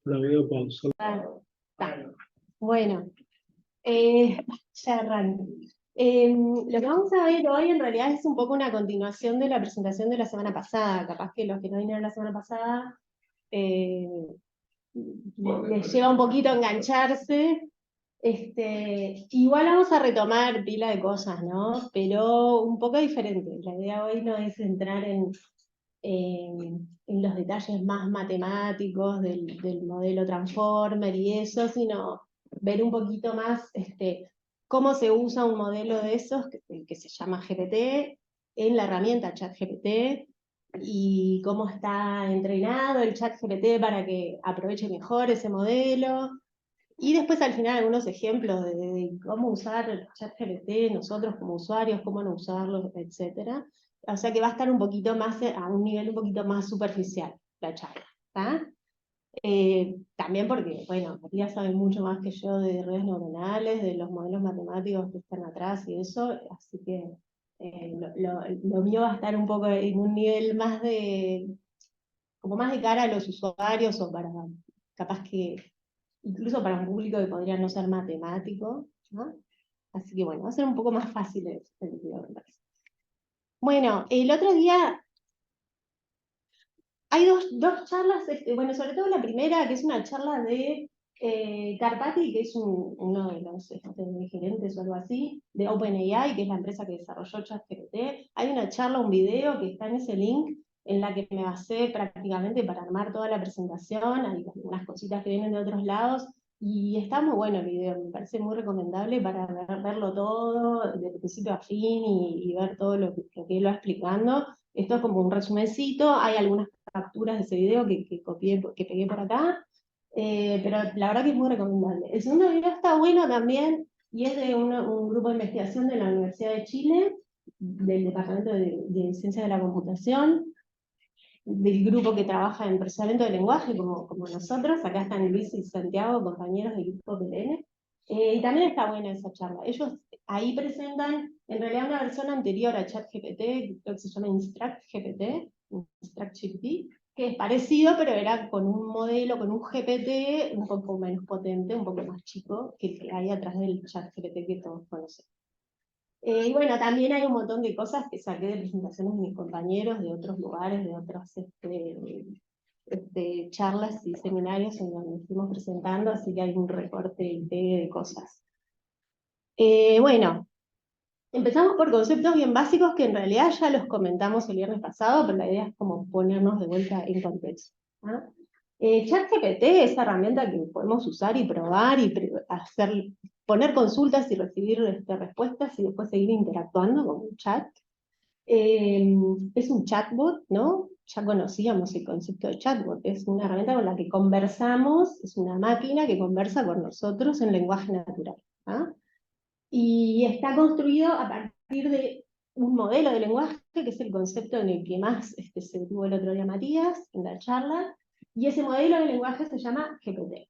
La veo pausa. Bueno, ya arranco. Lo que vamos a ver hoy en realidad es un poco una continuación de la presentación de la semana pasada. Capaz que los que no vinieron la semana pasada les lleva un poquito a engancharse. Igual vamos a retomar pila de cosas, ¿no? Pero un poco diferente. La idea hoy no es entrar en los detalles más matemáticos del modelo Transformer y eso, sino ver un poquito más cómo se usa un modelo de esos que se llama GPT en la herramienta ChatGPT y cómo está entrenado el ChatGPT para que aproveche mejor ese modelo. Y después al final algunos ejemplos de cómo usar el ChatGPT nosotros como usuarios, cómo no usarlo, etc. O sea que va a estar un poquito más, a un nivel un poquito más superficial la charla. También porque, bueno, Matías sabe mucho más que yo de redes neuronales, de los modelos matemáticos que están atrás y eso, así que lo mío va a estar un poco en un nivel más como más de cara a los usuarios o para, capaz que incluso para un público que podría no ser matemático, ¿no? Así que bueno, va a ser un poco más fácil el video, me parece. Bueno, el otro día hay dos charlas, bueno, sobre todo la primera, que es una charla de Karpathy, que es uno de los gerentes o algo así, de OpenAI, que es la empresa que desarrolló ChatGPT. Hay una charla, un video que está en ese link, en la que me basé prácticamente para armar toda la presentación. Hay unas cositas que vienen de otros lados, y está muy bueno el video, me parece muy recomendable para verlo todo, de principio a fin, y ver todo lo que él va explicando. Esto es como un resumencito, hay algunas capturas de ese video que copié, que pegué por acá, pero la verdad que es muy recomendable. El segundo video está bueno también, y es de un grupo de investigación de la Universidad de Chile, del Departamento de Ciencia de la Computación, del grupo que trabaja en procesamiento de lenguaje, como nosotros. Acá están Luis y Santiago, compañeros del grupo PLN. Y también está buena esa charla. Ellos ahí presentan, en realidad, una versión anterior a ChatGPT, creo que se llama InstructGPT, que es parecido, pero era con un modelo, con un GPT un poco menos potente, un poco más chico, que el que hay atrás del ChatGPT que todos conocemos. Y bueno, también hay un montón de cosas que saqué de presentaciones de mis compañeros de otros lugares, de otras charlas y seminarios en donde estuvimos presentando, así que hay un recorte y pegue de cosas. Bueno, empezamos por conceptos bien básicos que en realidad ya los comentamos el viernes pasado, pero la idea es como ponernos de vuelta en contexto. ChatGPT es esa herramienta que podemos usar y probar y poner consultas y recibir respuestas y después seguir interactuando con un chat. Es un chatbot, ¿no? Ya conocíamos el concepto de chatbot, es una herramienta con la que conversamos, es una máquina que conversa con nosotros en lenguaje natural. Y está construido a partir de un modelo de lenguaje, que es el concepto en el que más se detuvo el otro día Matías, en la charla, y ese modelo de lenguaje se llama GPT.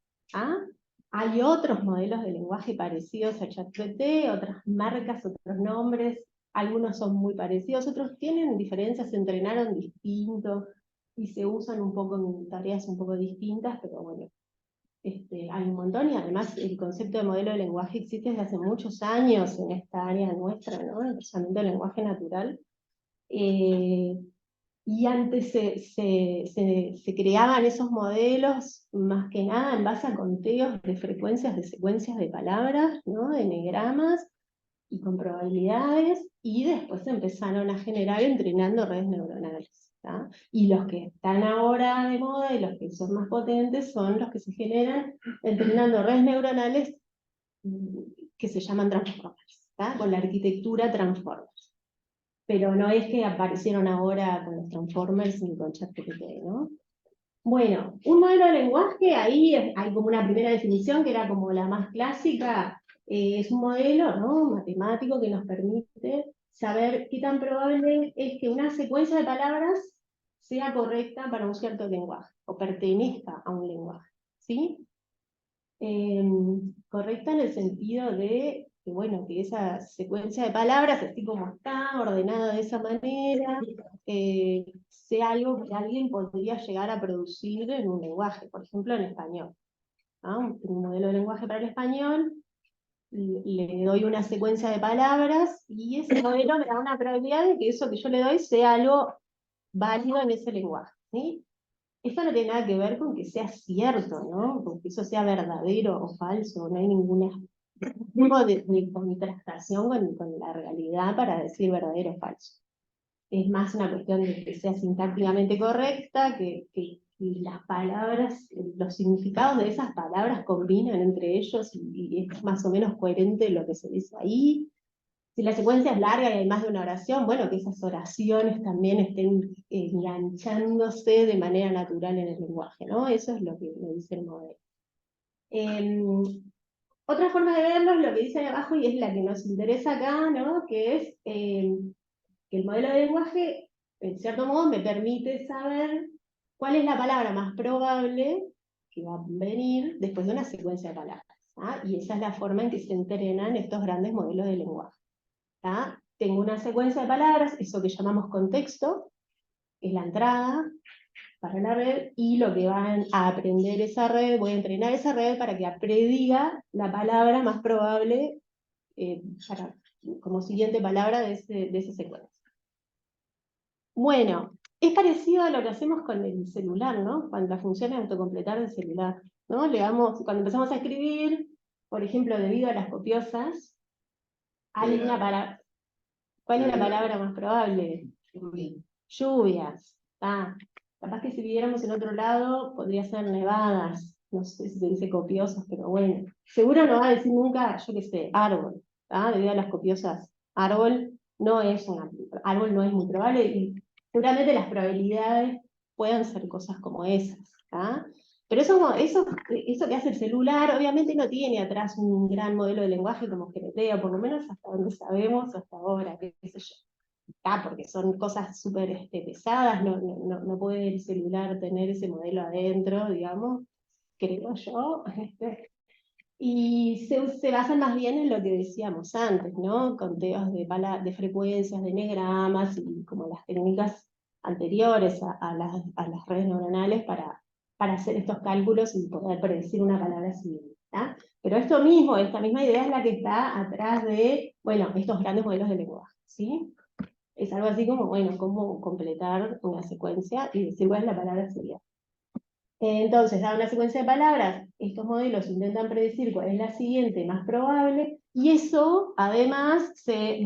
Hay otros modelos de lenguaje parecidos a ChatGPT, otras marcas, otros nombres, algunos son muy parecidos, otros tienen diferencias, se entrenaron distinto, y se usan un poco en tareas un poco distintas, pero bueno, hay un montón, y además el concepto de modelo de lenguaje existe desde hace muchos años en esta área nuestra, ¿no? El procesamiento del lenguaje natural. Y antes se creaban esos modelos más que nada en base a conteos de frecuencias de secuencias de palabras, ¿no? De enegramas, y con probabilidades, y después se empezaron a generar entrenando redes neuronales. Y los que están ahora de moda y los que son más potentes son los que se generan entrenando redes neuronales que se llaman transformers, con la arquitectura transformers. Pero no es que aparecieron ahora con los transformers ni con ChatGPT, ¿no? Bueno, un modelo de lenguaje, ahí hay como una primera definición que era como la más clásica. Es un modelo, ¿no?, matemático que nos permite saber qué tan probable es que una secuencia de palabras sea correcta para un cierto lenguaje, o pertenezca a un lenguaje, ¿sí? Correcta en el sentido de que, bueno, que esa secuencia de palabras, así como está, ordenada de esa manera, sea algo que alguien podría llegar a producir en un lenguaje, por ejemplo en español. ¿No? Un modelo de lenguaje para el español, le doy una secuencia de palabras, y ese modelo me da una probabilidad de que eso que yo le doy sea algo válido en ese lenguaje, ¿sí? Esto no tiene nada que ver con que sea cierto, ¿no? Con que eso sea verdadero o falso, no hay ningún tipo de contrastación con la realidad para decir verdadero o falso. Es más una cuestión de que sea sintácticamente correcta, que las palabras, los significados de esas palabras combinan entre ellos y es más o menos coherente lo que se dice ahí. Si la secuencia es larga y hay más de una oración, bueno, que esas oraciones también estén enganchándose de manera natural en el lenguaje, ¿no? Eso es lo que me dice el modelo. Otra forma de verlo es lo que dice ahí abajo y es la que nos interesa acá, ¿no? Que es que el modelo de lenguaje, en cierto modo, me permite saber cuál es la palabra más probable que va a venir después de una secuencia de palabras. ¿Ah? Y esa es la forma en que se entrenan estos grandes modelos de lenguaje. ¿Ah? Tengo una secuencia de palabras, eso que llamamos contexto, es la entrada para la red, y lo que van a aprender esa red, voy a entrenar esa red para que prediga la palabra más probable como siguiente palabra de esa secuencia. Bueno, es parecido a lo que hacemos con el celular, ¿no? Cuando la función es autocompletar del celular, ¿no? Cuando empezamos a escribir, por ejemplo, debido a las copiosas, hay una palabra. ¿Cuál es la palabra más probable? Lluvias. Ah, capaz que si viviéramos en otro lado, podría ser nevadas. No sé si se dice copiosas, pero bueno. Seguro no va a decir nunca, yo qué sé, árbol. Debido a las copiosas. Árbol no es muy probable, y seguramente las probabilidades puedan ser cosas como esas. Pero eso que hace el celular, obviamente no tiene atrás un gran modelo de lenguaje como GPT, o por lo menos hasta donde sabemos hasta ahora, qué sé yo. Porque son cosas súper pesadas, no puede el celular tener ese modelo adentro, digamos, creo yo. Y se basan más bien en lo que decíamos antes, ¿no? Conteos de frecuencias, de enegramas, y como las técnicas anteriores a las redes neuronales para hacer estos cálculos y poder predecir una palabra siguiente. Pero esta misma idea es la que está atrás de, bueno, estos grandes modelos de lenguaje, ¿sí? Es algo así como, bueno, cómo completar una secuencia y decir cuál es la palabra siguiente. Entonces, dada una secuencia de palabras, estos modelos intentan predecir cuál es la siguiente más probable, y eso, además, se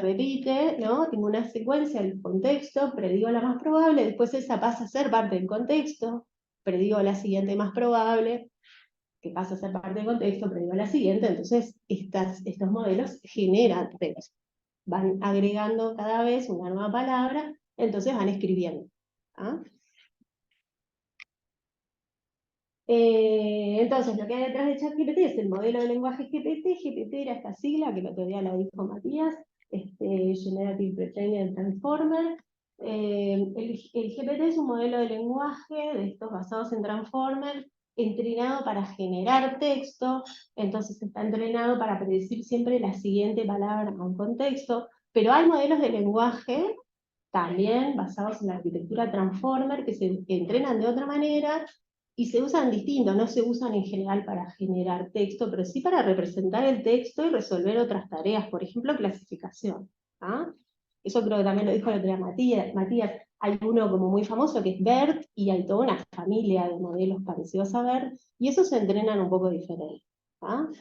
repite, ¿no? Tengo una secuencia, el contexto, predigo la más probable, después esa pasa a ser parte del contexto, predigo la siguiente más probable, que pasa a ser parte del contexto, predigo la siguiente. Entonces estos modelos generan texto. Van agregando cada vez una nueva palabra, entonces van escribiendo. Entonces, lo que hay detrás de ChatGPT es el modelo de lenguaje GPT. GPT era esta sigla que el otro día la dijo Matías, Generative Pre-trained Transformer. El GPT es un modelo de lenguaje de estos basados en Transformer, entrenado para generar texto. Entonces está entrenado para predecir siempre la siguiente palabra a un contexto, pero hay modelos de lenguaje también basados en la arquitectura Transformer que se entrenan de otra manera y se usan distinto, no se usan en general para generar texto, pero sí para representar el texto y resolver otras tareas, por ejemplo, clasificación. Eso creo que también lo dijo el otro día Matías. Hay uno como muy famoso que es BERT, y hay toda una familia de modelos parecidos a BERT, y esos se entrenan un poco diferente. Una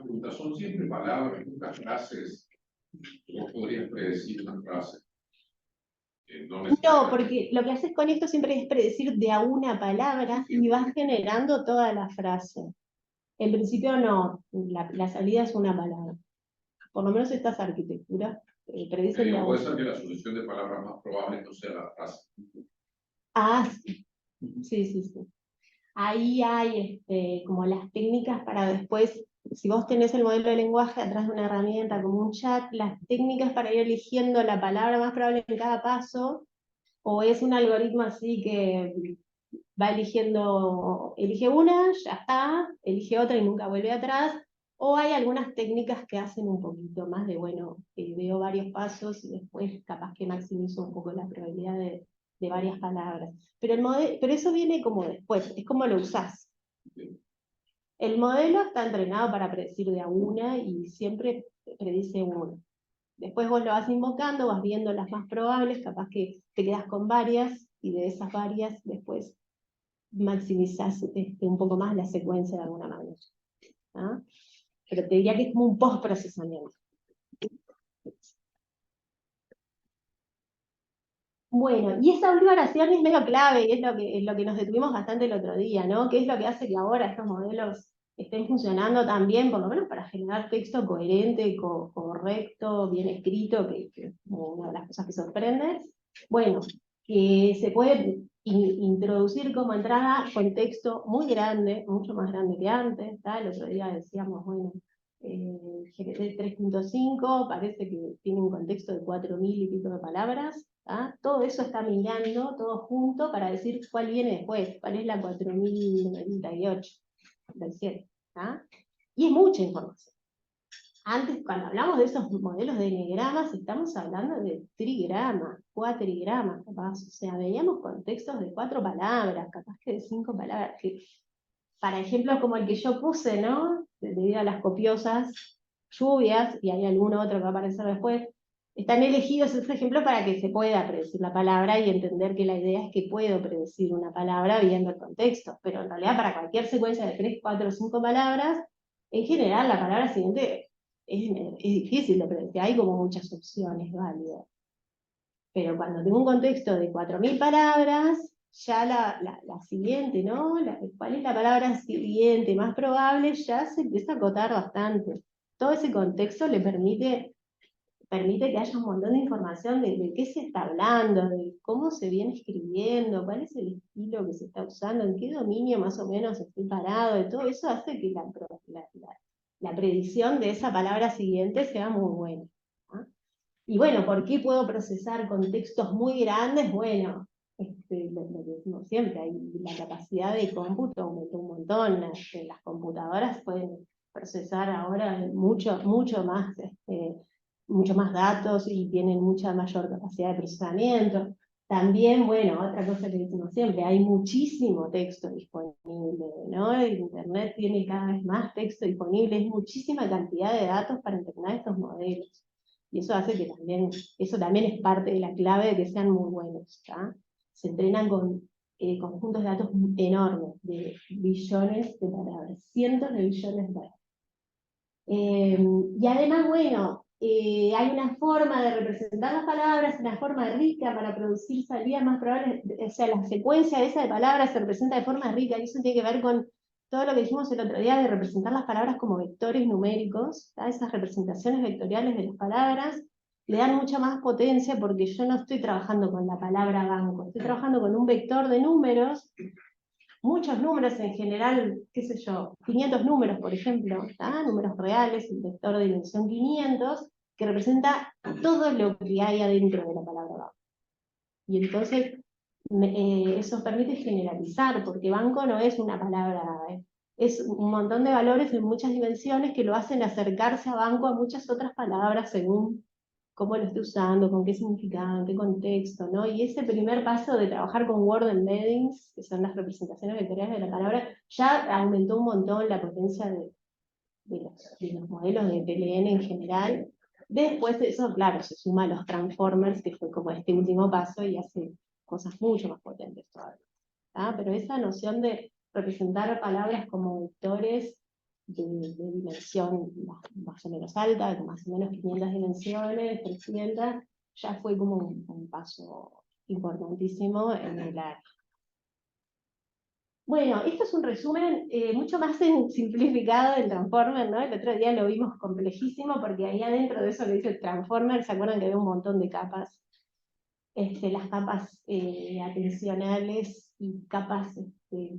pregunta, ¿son siempre palabras, nunca frases? ¿Vos podrías predecir una frase? No, porque lo que haces con esto siempre es predecir de a una palabra y vas generando toda la frase. En principio no, la salida es una palabra. Por lo menos estas arquitecturas predicen de a puede una. ser que la solución de palabras más probable no sea la frase. Sí. Sí. Ahí hay como las técnicas para después, si vos tenés el modelo de lenguaje atrás de una herramienta como un chat, las técnicas para ir eligiendo la palabra más probable en cada paso, o es un algoritmo así que va eligiendo, elige una, ya está, elige otra y nunca vuelve atrás, o hay algunas técnicas que hacen un poquito más de, bueno, veo varios pasos y después capaz que maximizo un poco la probabilidad de varias palabras. Pero, pero eso viene como después, es como lo usás. El modelo está entrenado para predecir de a una y siempre predice una. Después vos lo vas invocando, vas viendo las más probables, capaz que te quedas con varias y de esas varias después maximizás un poco más la secuencia de alguna manera. ¿Ah? Pero te diría que es como un post-procesamiento. Bueno, y esa última oración es medio clave y es lo que nos detuvimos bastante el otro día, ¿no? ¿Qué es lo que hace que ahora estos modelos estén funcionando tan bien, por lo menos para generar texto coherente, correcto, bien escrito, que es como una de las cosas que sorprende? Bueno, que se puede introducir como entrada contexto muy grande, mucho más grande que antes, ¿tá? El otro día decíamos, bueno, GPT 3.5 parece que tiene un contexto de 4.000 y pico de palabras. ¿Ah? Todo eso está mirando, todo junto, para decir cuál viene después, cuál es la 4098 del 7. ¿Ah? Y es mucha información. Antes, cuando hablamos de esos modelos de n-gramas, estamos hablando de trigramas, cuatrigramas, capaz. O sea, veíamos contextos de 4 palabras, capaz que de 5 palabras. Que, para ejemplos como el que yo puse, ¿no? Debido a las copiosas lluvias, y hay alguno otro que va a aparecer después, están elegidos esos ejemplos para que se pueda predecir la palabra y entender que la idea es que puedo predecir una palabra viendo el contexto, pero en realidad para cualquier secuencia de 3, 4 o 5 palabras, en general la palabra siguiente es difícil de predecir, hay como muchas opciones válidas. Pero cuando tengo un contexto de 4.000 palabras, ya la siguiente, ¿no? ¿Cuál es la palabra siguiente más probable? Ya se empieza a acotar bastante. Todo ese contexto le permite que haya un montón de información de qué se está hablando, de cómo se viene escribiendo, cuál es el estilo que se está usando, en qué dominio más o menos estoy parado, y todo eso hace que la predicción de esa palabra siguiente sea muy buena. ¿Ah? Y bueno, ¿por qué puedo procesar contextos muy grandes? Bueno, lo que decimos siempre, la capacidad de cómputo aumentó un montón, las computadoras pueden procesar ahora mucho más datos y tienen mucha mayor capacidad de procesamiento. También, bueno, otra cosa que decimos siempre, hay muchísimo texto disponible, ¿no? El Internet tiene cada vez más texto disponible, es muchísima cantidad de datos para entrenar estos modelos. Y eso hace que eso también es parte de la clave de que sean muy buenos. ¿Tá? Se entrenan con conjuntos de datos enormes, de billones de palabras, cientos de billones de palabras. Y además, bueno, hay una forma de representar las palabras, una forma rica para producir salidas más probables, o sea, la secuencia esa de palabras se representa de forma rica, y eso tiene que ver con todo lo que dijimos el otro día de representar las palabras como vectores numéricos. ¿Tá? Esas representaciones vectoriales de las palabras le dan mucha más potencia porque yo no estoy trabajando con la palabra banco, estoy trabajando con un vector de números, muchos números en general, qué sé yo, 500 números, por ejemplo, ¿tá? Números reales, un vector de dimensión 500, que representa todo lo que hay adentro de la palabra banco. Y entonces eso permite generalizar, porque banco no es una palabra, es un montón de valores en muchas dimensiones que lo hacen acercarse a banco a muchas otras palabras según cómo lo estoy usando, con qué significado, en qué contexto, ¿no? Y ese primer paso de trabajar con word embeddings, que son las representaciones vectoriales de la palabra, ya aumentó un montón la potencia de los modelos de PLN en general. Después de eso, claro, se suma a los transformers, que fue como este último paso, y hace cosas mucho más potentes todavía. ¿Ah? Pero esa noción de representar palabras como vectores de dimensión más o menos alta, de más o menos 500 dimensiones, 300, ya fue como un paso importantísimo en el área. Bueno, esto es un resumen mucho más simplificado del Transformer, ¿no? El otro día lo vimos complejísimo porque ahí adentro de eso que dice el Transformer, ¿se acuerdan que había un montón de capas? Las capas atencionales y capas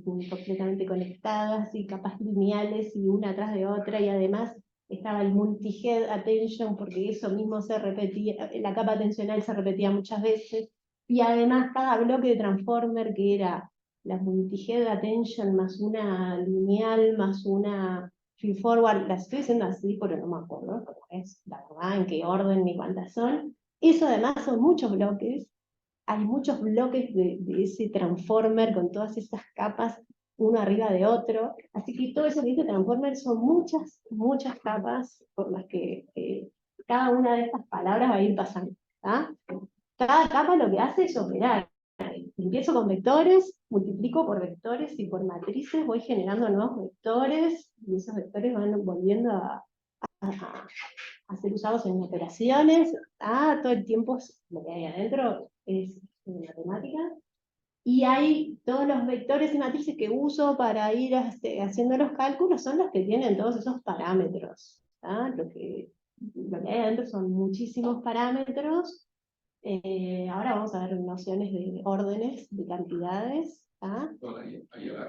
completamente conectadas y capas lineales y una atrás de otra, y además estaba el multi-head attention porque eso mismo se repetía, la capa atencional se repetía muchas veces, Y además cada bloque de transformer, que era la multi-head attention más una lineal más una feed forward, las estoy diciendo así porque no me acuerdo cómo es, la verdad, en qué orden ni cuántas son. Eso además son muchos bloques, hay muchos bloques de ese transformer con todas esas capas uno arriba de otro, así que todo ese transformer son muchas capas por las que cada una de estas palabras va a ir pasando. ¿Ah? Cada capa lo que hace es operar. Empiezo con vectores, multiplico por vectores y por matrices, voy generando nuevos vectores, y esos vectores van volviendo a ser usados en operaciones. Todo el tiempo lo que hay adentro es matemática. Y hay todos los vectores y matrices que uso para ir haciendo los cálculos, son los que tienen todos esos parámetros. Lo que hay adentro son muchísimos parámetros. Ahora vamos a ver nociones de órdenes, de cantidades. Bueno,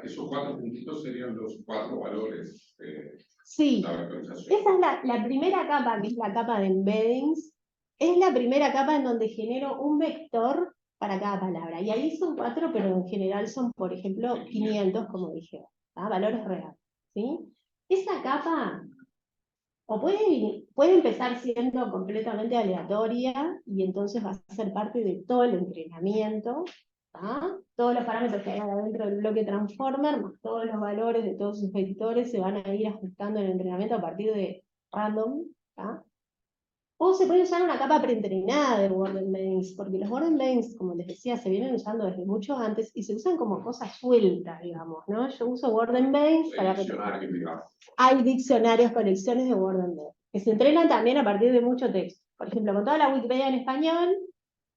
esos 4 puntitos serían los 4 valores de Sí, la vectorización. esa es la primera capa, que es la capa de embeddings. Es la primera capa en donde genero un vector para cada palabra. Y ahí son 4, pero en general son, por ejemplo, 500, como dije, valores reales. ¿Sí? Esa capa o puede empezar siendo completamente aleatoria y entonces va a ser parte de todo el entrenamiento. Todos los parámetros que hay adentro del bloque transformer, más todos los valores de todos sus vectores, se van a ir ajustando en el entrenamiento a partir de random. O se puede usar una capa preentrenada de word embeddings, porque los word embeddings, como les decía, se vienen usando desde mucho antes y se usan como cosas sueltas, digamos, ¿no? Yo uso word embeddings para... Hay diccionarios, colecciones de word embeddings, que se entrenan también a partir de mucho texto. Por ejemplo, con toda la Wikipedia en español,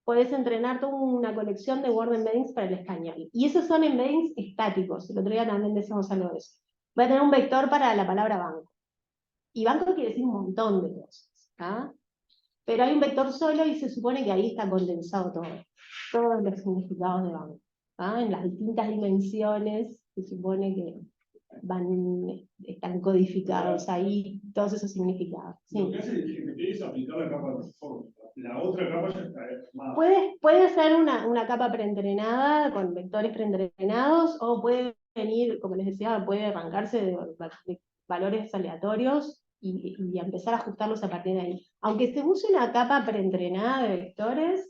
podés entrenar toda una colección de word embeddings para el español. Y esos son embeddings estáticos. El otro día también decíamos algo de eso. Voy a tener un vector para la palabra banco. Y banco quiere decir un montón de cosas. Pero hay un vector solo y se supone que ahí está condensado todo. Todos los significados de banco. En las distintas dimensiones se supone que están codificados ahí todos esos significados. Sí. Lo que hace el GPT es aplicar la capa de transform. La otra capa ya está más. Puede ser una capa preentrenada con vectores preentrenados, o puede venir, como les decía, puede arrancarse de valores aleatorios y empezar a ajustarlos a partir de ahí. Aunque se use una capa preentrenada de vectores,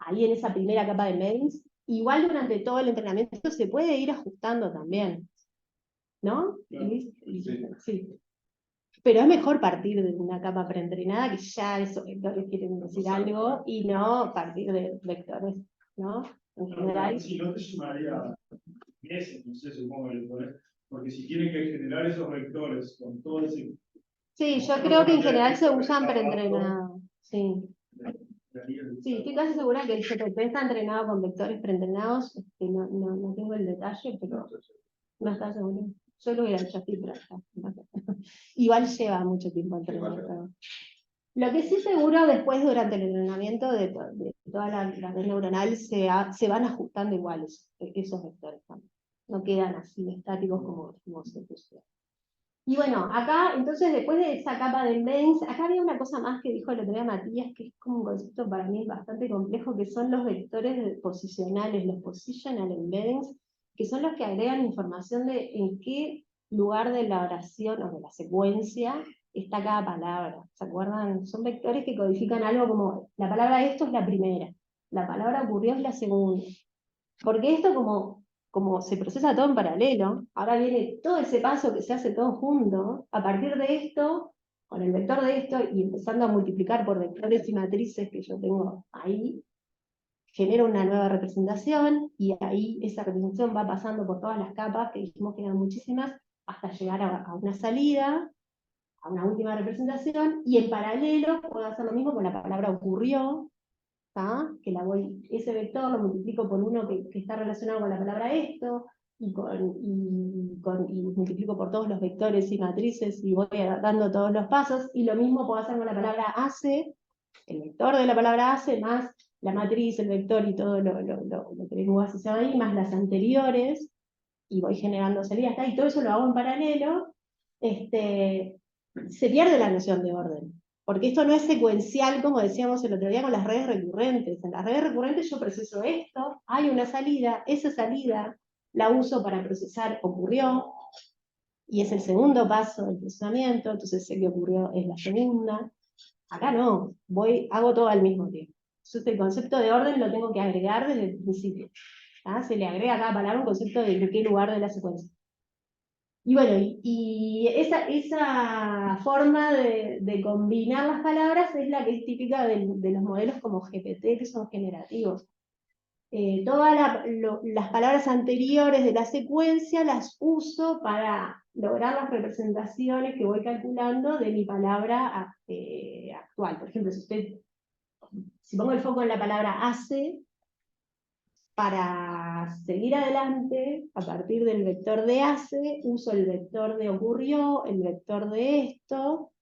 ahí en esa primera capa de embeddings, igual durante todo el entrenamiento se puede ir ajustando también. ¿No? Claro. Sí. Pero es mejor partir de una capa preentrenada, que ya esos vectores quieren decir algo, y no partir de vectores, ¿no? En general. Si no te llamaría meses, no sé, supongo, vectores, porque si tienen que generar esos vectores con todo ese... Sí, yo creo que en general se usan preentrenados. Sí. Sí, estoy casi segura que el GPT está entrenado con vectores preentrenados. No tengo el detalle, pero no está seguro. Yo lo hubiera hecho así, pero igual lleva mucho tiempo entrenamiento. Lo que sí seguro, después durante el entrenamiento de toda la red neuronal se van ajustando iguales esos vectores también. No quedan así estáticos como se pusieron. Y bueno, acá, entonces, después de esa capa de embeddings, acá había una cosa más que dijo el otro día Matías, que es como un concepto para mí bastante complejo, que son los vectores posicionales, los positional embeddings, que son los que agregan información de en qué lugar de la oración o de la secuencia está cada palabra. ¿Se acuerdan? Son vectores que codifican algo como, la palabra esto es la primera, la palabra ocurrió es la segunda. Porque esto como se procesa todo en paralelo, ahora viene todo ese paso que se hace todo junto, a partir de esto, con el vector de esto, y empezando a multiplicar por vectores y matrices que yo tengo ahí, genera una nueva representación, y ahí esa representación va pasando por todas las capas, que dijimos que eran muchísimas, hasta llegar a una salida, a una última representación, y en paralelo puedo hacer lo mismo con la palabra ocurrió, que ese vector lo multiplico por uno que está relacionado con la palabra esto, y multiplico por todos los vectores y matrices, y voy dando todos los pasos, y lo mismo puedo hacer con la palabra hace, el vector de la palabra hace, más la matriz, el vector y todo lo que tengo asociado ahí, más las anteriores, y voy generando salidas, y todo eso lo hago en paralelo. Se pierde la noción de orden. Porque esto no es secuencial, como decíamos el otro día con las redes recurrentes. En las redes recurrentes yo proceso esto, hay una salida, esa salida la uso para procesar ocurrió, y es el segundo paso del procesamiento, entonces sé que ocurrió es la segunda. Acá no, hago todo al mismo tiempo. Entonces el concepto de orden lo tengo que agregar desde el principio. ¿Ah? Se le agrega a cada palabra un concepto de en qué lugar de la secuencia. Y bueno, y esa forma de combinar las palabras es la que es típica de los modelos como GPT, que son generativos. Todas las palabras anteriores de la secuencia las uso para lograr las representaciones que voy calculando de mi palabra actual. Por ejemplo, si pongo el foco en la palabra hace, para seguir adelante, a partir del vector de hace, uso el vector de ocurrió, el vector de esto,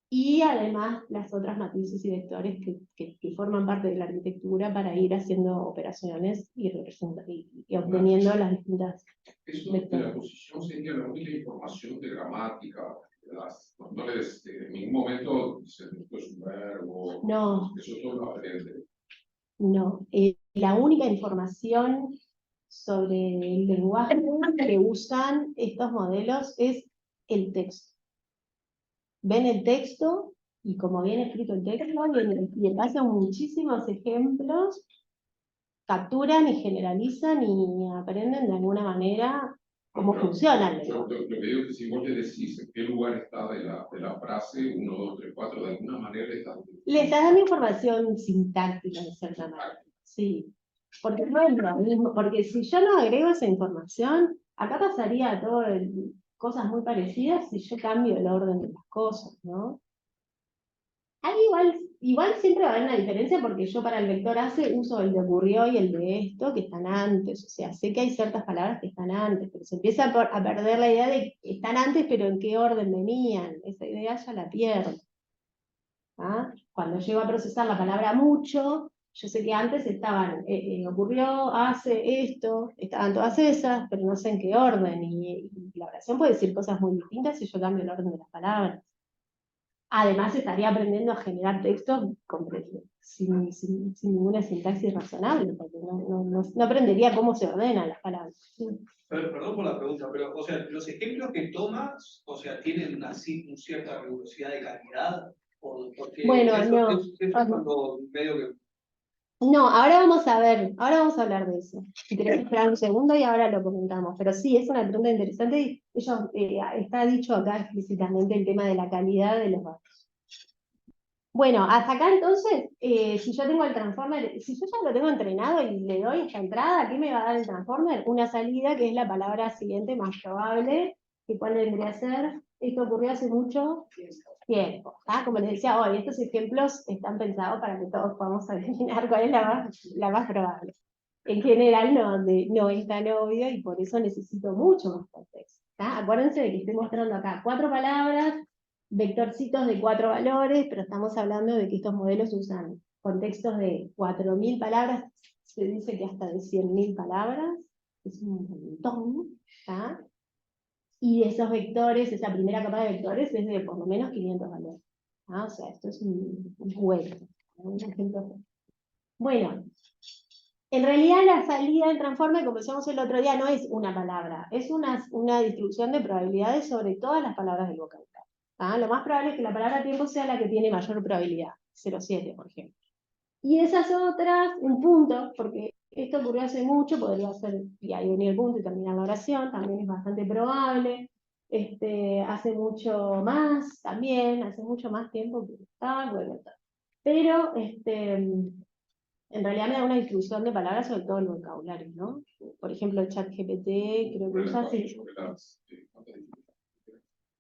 y además las otras matrices y vectores que forman parte de la arquitectura para ir haciendo operaciones y obteniendo las distintas Eso de la posición sería la única información de gramática, ¿verdad? No les, en ningún momento dicen esto es un verbo, No. Eso todo lo aprende. No, la única información sobre el lenguaje que usan estos modelos es el texto. Ven el texto y como viene escrito el texto y en base a muchísimos ejemplos capturan y generalizan y aprenden de alguna manera cómo funciona el Yo lenguaje. lo que digo es que si vos le decís en qué lugar está de la frase 1, 2, 3, 4, de alguna manera le estás dando información sintáctica de cierta manera. Sí, porque no es lo mismo, porque si yo no agrego esa información, acá pasaría cosas muy parecidas si yo cambio el orden de las cosas, ¿no? Hay igual siempre va a haber una diferencia porque yo para el vector hace uso el de ocurrió y el de esto que están antes, o sea, sé que hay ciertas palabras que están antes, pero se empieza a perder la idea de que están antes pero en qué orden venían, esa idea ya la pierdo. ¿Ah? Cuando llego a procesar la palabra mucho, yo sé que antes ocurrió, hace esto, estaban todas esas, pero no sé en qué orden, y la oración puede decir cosas muy distintas si yo cambio el orden de las palabras. Además estaría aprendiendo a generar textos sin ninguna sintaxis razonable, porque no aprendería cómo se ordenan las palabras. Sí. Perdón por la pregunta, pero, o sea, los ejemplos que tomas, o sea, tienen una cierta rigurosidad de calidad, porque Bueno, eso, no. es cuando medio que... No, ahora vamos a hablar de eso. Si querés esperar un segundo y ahora lo comentamos. Pero sí, es una pregunta interesante y está dicho acá explícitamente el tema de la calidad de los datos. Bueno, hasta acá entonces, si yo tengo el transformer, si yo ya lo tengo entrenado y le doy esta entrada, ¿qué me va a dar el transformer? Una salida que es la palabra siguiente más probable, que cuál vendría a ser. Esto ocurrió hace mucho tiempo. ¿Ah? Como les decía hoy, estos ejemplos están pensados para que todos podamos adivinar cuál es la más probable. En general no es tan obvio y por eso necesito mucho más contexto. ¿Ah? Acuérdense de que estoy mostrando acá 4 palabras, vectorcitos de 4 valores, pero estamos hablando de que estos modelos usan contextos de 4.000 palabras, se dice que hasta de 100.000 palabras, es un montón, ¿tá? Y esos vectores, esa primera capa de vectores es de por lo menos 500 valores. ¿Ah? O sea, esto es un juego, un ejemplo. Bueno, en realidad la salida del transforme, como decíamos el otro día, no es una palabra, es una distribución de probabilidades sobre todas las palabras del vocabulario. ¿Ah? Lo más probable es que la palabra tiempo sea la que tiene mayor probabilidad, 0,7 por ejemplo. Y esas otras, un punto, porque esto ocurrió hace mucho, podría ser, y ahí venir el punto y terminar la oración, también es bastante probable. Hace mucho más, también, hace mucho más tiempo que está, bueno, pero en realidad me da una distribución de palabras sobre todo el vocabulario, ¿no? Por ejemplo, el chat GPT, creo que usa así.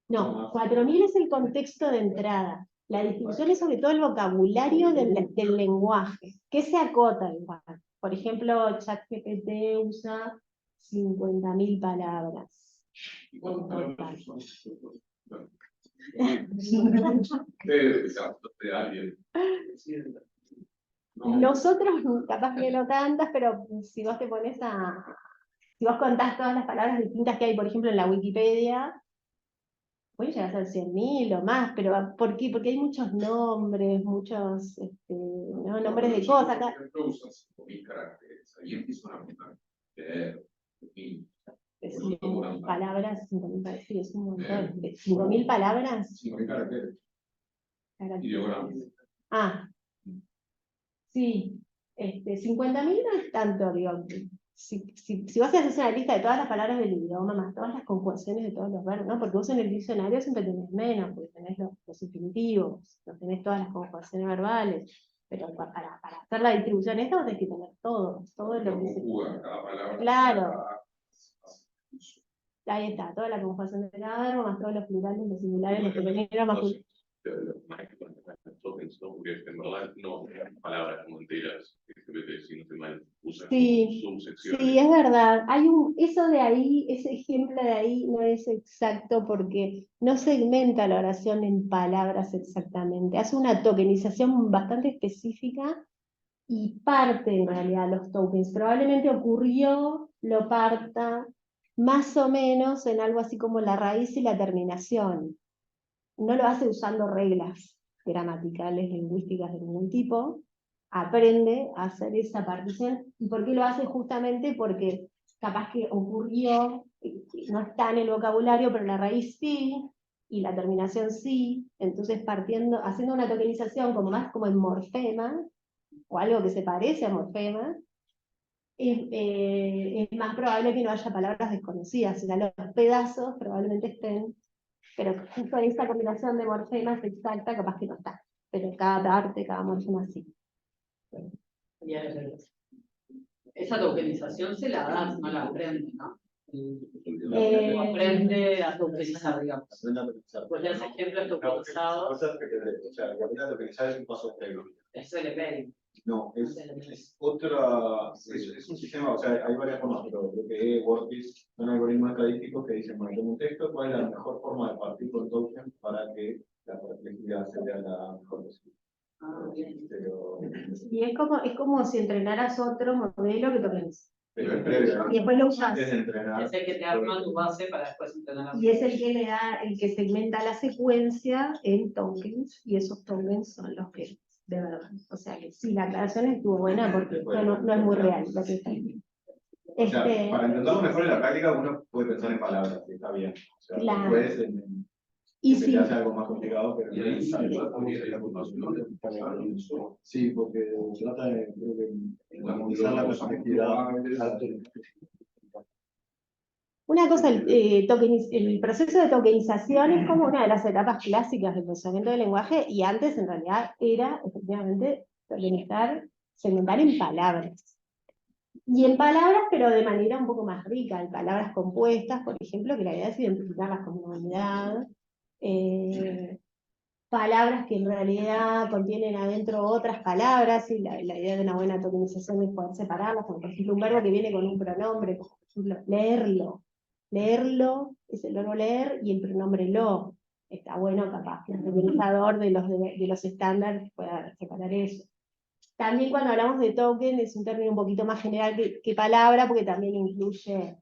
No, 4.000 es el contexto de entrada. La distribución es sobre todo el vocabulario del lenguaje. ¿Qué se acota igual? Por ejemplo, ChatGPT usa 50.000 palabras. ¿Y cuántas palabras son? De alguien. Nosotros capaz que no tantas, pero si vos te pones si vos contás todas las palabras distintas que hay, por ejemplo, en la Wikipedia, puede llegar a ser 100.000 o más, pero ¿por qué? Porque hay muchos nombres, muchos ¿no? nombres de cosas. Por ejemplo, usan 5.000 caracteres. Ahí empiezan a contar. Es Por eso un- duran tanto. palabras, 5.000 palabras, sí, es un montón. 5.000 palabras. 5.000 caracteres. Ideogramas. Ah, sí. 50.000 no es tanto, digo. Si vos haces una lista de todas las palabras del idioma, más todas las conjugaciones de todos los verbos, ¿no? Porque vos en el diccionario siempre tenés menos, porque tenés los infinitivos, no tenés todas las conjugaciones verbales, pero para hacer la distribución esta vos tenés que tener todo lo Lo que se... conjuga cada palabra. Claro. Ahí está, toda la conjugación de cada verbo, más todos los plurales, los singulares, los femeninos, masculinos. Tokens, ¿no? Porque en verdad no eran palabras como enteras, si no se mal usan Sí, subsecciones. sí, es verdad. Eso de ahí, ese ejemplo de ahí no es exacto porque no segmenta la oración en palabras exactamente. Hace una tokenización bastante específica y parte en realidad los tokens. Probablemente lo parta más o menos en algo así como la raíz y la terminación. No lo hace usando reglas gramaticales, lingüísticas de ningún tipo, aprende a hacer esa partición. ¿Y por qué lo hace? Justamente porque capaz que ocurrió, no está en el vocabulario, pero la raíz sí, y la terminación sí, entonces haciendo una tokenización como más como en morfema, o algo que se parece a morfema, es más probable que no haya palabras desconocidas, o sea, los pedazos probablemente estén, pero justo esta combinación de morfemas exacta capaz que no está, pero cada parte, cada morfema sí. Esa tokenización se la das, no la aprende, ¿no? Eh, Aprende a tokenizar, digamos. Aprende a tokenizar. Pues ese ejemplo tokenizados, O sea, aprender a tokenizar es un paso previo. eso le pega. No, es otra, es un sistema, o sea, hay varias formas, pero creo que WordPress son algoritmos estadísticos que dicen, bueno, tengo un texto, ¿cuál es la mejor forma de partir con token para que la perplejidad sea la mejor posible? Pero, Y es como si entrenaras otro modelo que tokeniza. pero es previo, Y después lo usas. es entrenar. Es el que te arma tu base para después entrenar. Y es el que segmenta la secuencia en tokens, y esos tokens son los que, de verdad. O sea que sí, la aclaración estuvo buena porque esto no es muy real lo que está ahí. O sea, para entenderlo mejor en la práctica, uno puede pensar en palabras, que está bien. O sea, Claro. después Y se sí, te hace algo más complicado, pero Y ahí sí, la teoría de la formación de sí, porque trata de, creo que, la armonizar la perspectiva. una cosa, el proceso de tokenización es como una de las etapas clásicas del procesamiento del lenguaje, y antes en realidad era efectivamente segmentar en palabras. Y en palabras, pero de manera un poco más rica, en palabras compuestas, por ejemplo, que la idea es identificarlas como una unidad. Palabras que en realidad contienen adentro otras palabras, y la idea de una buena tokenización es poder separarlas, como por ejemplo un verbo que viene con un pronombre, por ejemplo, leerlo. Leerlo es el verbo leer y el pronombre lo. Está bueno capaz que el tokenizador de los estándares pueda separar eso. También cuando hablamos de token es un término un poquito más general que palabra, porque también incluye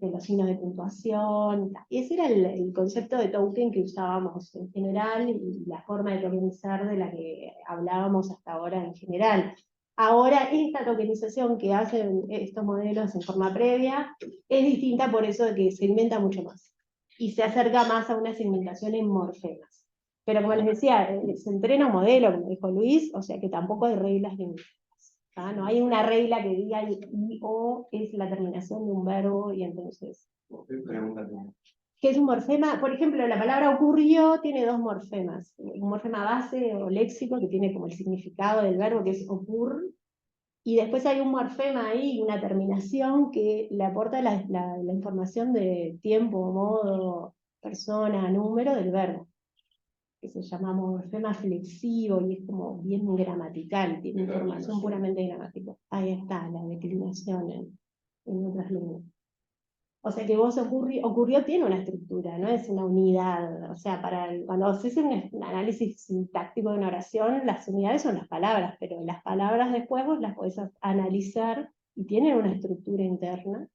los signos de puntuación. Y ese era el concepto de token que usábamos en general, y la forma de tokenizar de la que hablábamos hasta ahora en general. Ahora, esta tokenización que hacen estos modelos en forma previa es distinta por eso de que segmenta mucho más y se acerca más a una segmentación en morfemas. Pero como les decía, se entrena un modelo, como dijo Luis, o sea que tampoco hay reglas lingüísticas. ¿Ah? No hay una regla que diga y o es la terminación de un verbo, y entonces... ¿Qué es un morfema? Por ejemplo, la palabra ocurrió tiene dos morfemas. Un morfema base o léxico, que tiene como el significado del verbo, que es ocurre, y después hay un morfema ahí, una terminación que le aporta la información de tiempo, modo, persona, número del verbo, que se llama morfema flexivo, y es como bien gramatical, tiene información puramente gramática. Ahí está, la declinación en otras lenguas. O sea que vos ocurrió tiene una estructura, no es una unidad. O sea, cuando haces un análisis sintáctico de una oración, las unidades son las palabras, pero las palabras después vos las podés analizar y tienen una estructura interna,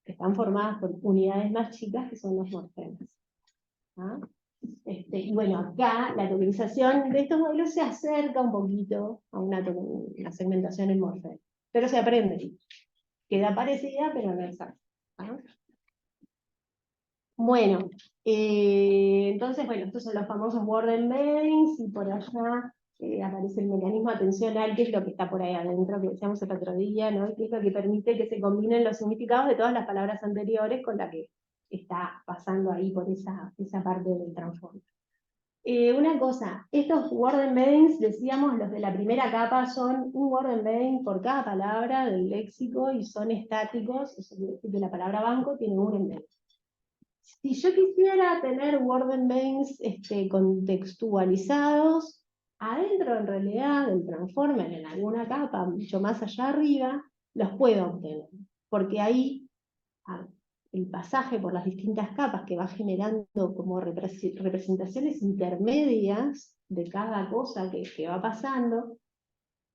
que están formadas por unidades más chicas que son los morfemas. ¿Ah? Y bueno, acá la tokenización de estos modelos se acerca un poquito a una segmentación en Morphe, pero se aprende. Queda parecida, pero no exacta. ¿Ah? Bueno, entonces, bueno, estos son los famosos word embeddings, y por allá aparece el mecanismo atencional, que es lo que está por ahí adentro, que decíamos el otro día, ¿no? Y que es lo que permite que se combinen los significados de todas las palabras anteriores con la que está pasando ahí por esa parte del transform. Una cosa, estos word embeddings, decíamos, los de la primera capa son un word embedding por cada palabra del léxico y son estáticos, eso quiere decir que la palabra banco tiene un embedding. Si yo quisiera tener word embeddings contextualizados, adentro en realidad del transformer, en alguna capa mucho más allá arriba, los puedo obtener, porque ahí el pasaje por las distintas capas que va generando como representaciones intermedias de cada cosa que va pasando,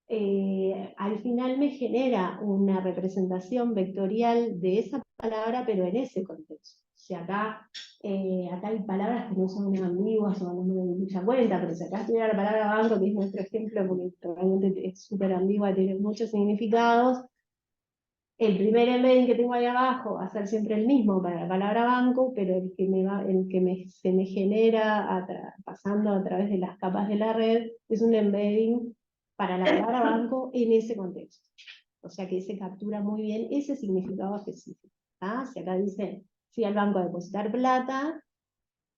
al final me genera una representación vectorial de esa palabra, pero en ese contexto. O sea, acá hay palabras que no son ambiguas o no me doy mucha cuenta, pero si acá estuviera la palabra banco, que es nuestro ejemplo, porque realmente es súper ambigua, tiene muchos significados, el primer embedding que tengo ahí abajo va a ser siempre el mismo para la palabra banco, pero se me genera pasando a través de las capas de la red es un embedding para la palabra banco en ese contexto. O sea que se captura muy bien ese significado específico. Si acá dice, fui al banco a depositar plata,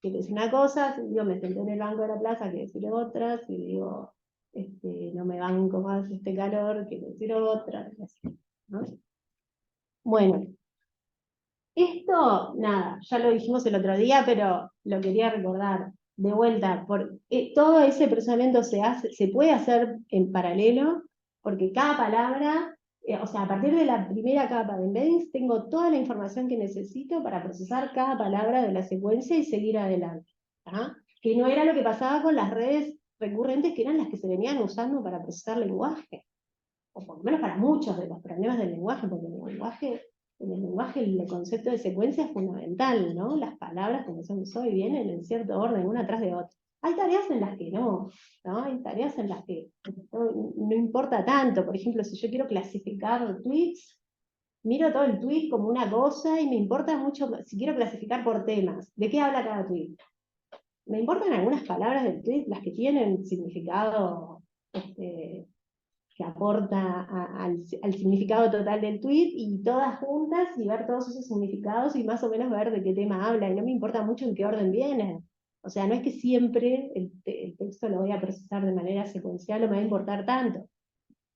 quiere decir una cosa, si digo, me senté en el banco de la plaza, quiere decir otra, si digo, no me banco más este calor, quiere decir otra, ¿no? Bueno, esto, nada, ya lo dijimos el otro día, pero lo quería recordar de vuelta. Todo ese procesamiento se puede hacer en paralelo, porque cada palabra, o sea, a partir de la primera capa de embeddings, tengo toda la información que necesito para procesar cada palabra de la secuencia y seguir adelante. ¿Ah? Que no era lo que pasaba con las redes recurrentes, que eran las que se venían usando para procesar lenguaje. O por lo menos para muchos de los problemas del lenguaje, porque en el lenguaje el concepto de secuencia es fundamental, ¿no? Las palabras, como se usó, y vienen en cierto orden, una tras de otra. Hay tareas en las que no, hay tareas en las que no importa tanto. Por ejemplo, si yo quiero clasificar tweets, miro todo el tweet como una cosa y me importa mucho, si quiero clasificar por temas, ¿de qué habla cada tweet? Me importan algunas palabras del tweet, las que tienen significado que aporta al significado total del tweet, y todas juntas y ver todos esos significados y más o menos ver de qué tema habla, y no me importa mucho en qué orden viene. O sea, no es que siempre el texto lo voy a procesar de manera secuencial o me va a importar tanto,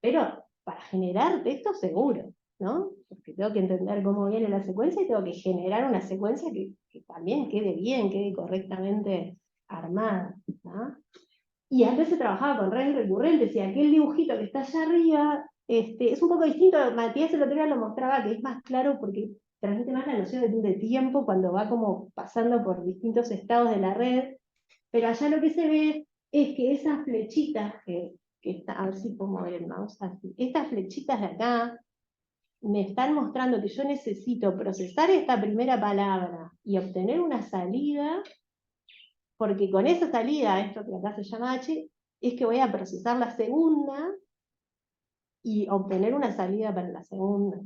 pero para generar texto seguro, ¿no? Porque tengo que entender cómo viene la secuencia y tengo que generar una secuencia que también quede bien, quede correctamente armada, ¿no? Y antes se trabajaba con redes recurrentes, y aquel dibujito que está allá arriba es un poco distinto. Matías el otro día lo mostraba, que es más claro porque transmite más la noción de tiempo cuando va como pasando por distintos estados de la red, pero allá lo que se ve es que esas flechitas que está, a ver si puedo mover el mouse así, estas flechitas de acá me están mostrando que yo necesito procesar esta primera palabra y obtener una salida, porque con esa salida, esto que acá se llama H, es que voy a procesar la segunda y obtener una salida para la segunda.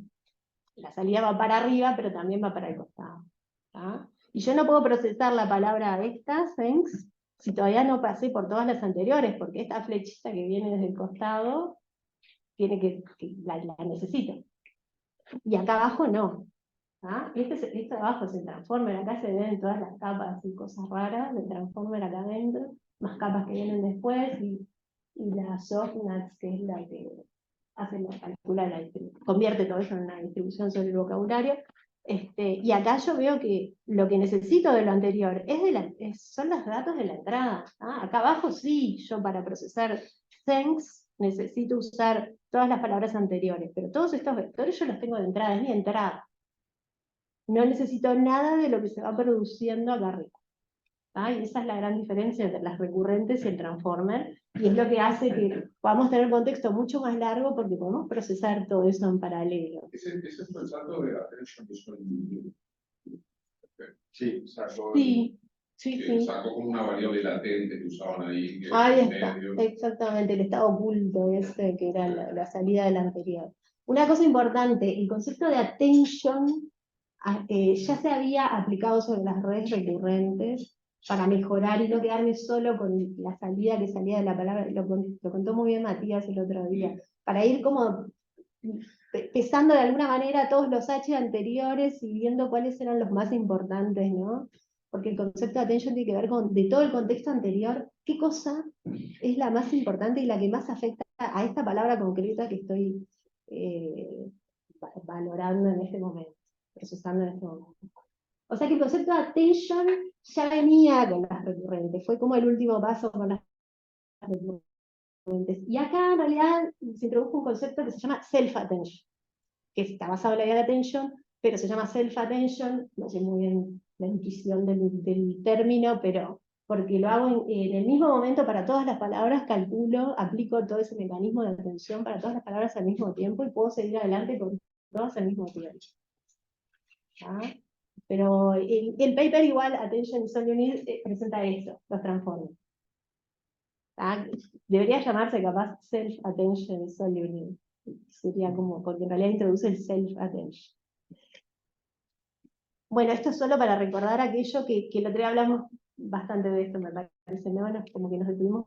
La salida va para arriba, pero también va para el costado. ¿Tá? Y yo no puedo procesar la palabra esta, thanks, si todavía no pasé por todas las anteriores, porque esta flechita que viene desde el costado, tiene la necesito. Y acá abajo no. Este abajo es el transformer, acá se ven todas las capas y cosas raras del transformer acá adentro, más capas que vienen después, y la softmax, que es la que convierte todo eso en una distribución sobre el vocabulario. Y acá yo veo que lo que necesito de lo anterior son los datos de la entrada. Acá abajo sí, yo para procesar thanks necesito usar todas las palabras anteriores, pero todos estos vectores yo los tengo de entrada, es mi entrada. No necesito nada de lo que se va produciendo acá arriba. Y esa es la gran diferencia entre las recurrentes y el transformer, y es lo que hace que podamos tener un contexto mucho más largo, porque podemos procesar todo eso en paralelo. Ese es el salto de attention. Sí, O sea, Sí, Sí, que sí. sacó como una variable latente que usaban ahí, que Ahí en está, medio. exactamente, el estado oculto ese que era la salida del anterior. Una cosa importante, el concepto de attention ya se había aplicado sobre las redes recurrentes para mejorar y no quedarme solo con la salida que salía de la palabra, lo contó muy bien Matías el otro día, para ir como pesando de alguna manera todos los H anteriores y viendo cuáles eran los más importantes, ¿no? Porque el concepto de attention tiene que ver con, de todo el contexto anterior, qué cosa es la más importante y la que más afecta a esta palabra concreta que estoy valorando en este momento, procesando en este momento. O sea que el concepto de attention ya venía con las recurrentes, fue como el último paso con las recurrentes. Y acá en realidad se introdujo un concepto que se llama self-attention, que está basado en la idea de attention, pero se llama self-attention, no sé muy bien la intuición del término, pero porque lo hago en el mismo momento para todas las palabras, calculo, aplico todo ese mecanismo de atención para todas las palabras al mismo tiempo y puedo seguir adelante con todas al mismo tiempo. ¿Ah? Pero el paper igual, Attention is All You Need, presenta eso, los transforma. ¿Ah? Debería llamarse capaz Self-Attention is All You Need. Sería como, porque en realidad introduce el self-attention. Bueno, esto es solo para recordar aquello que el otro día hablamos bastante de esto, me parece, ¿no? Como que nos detuvimos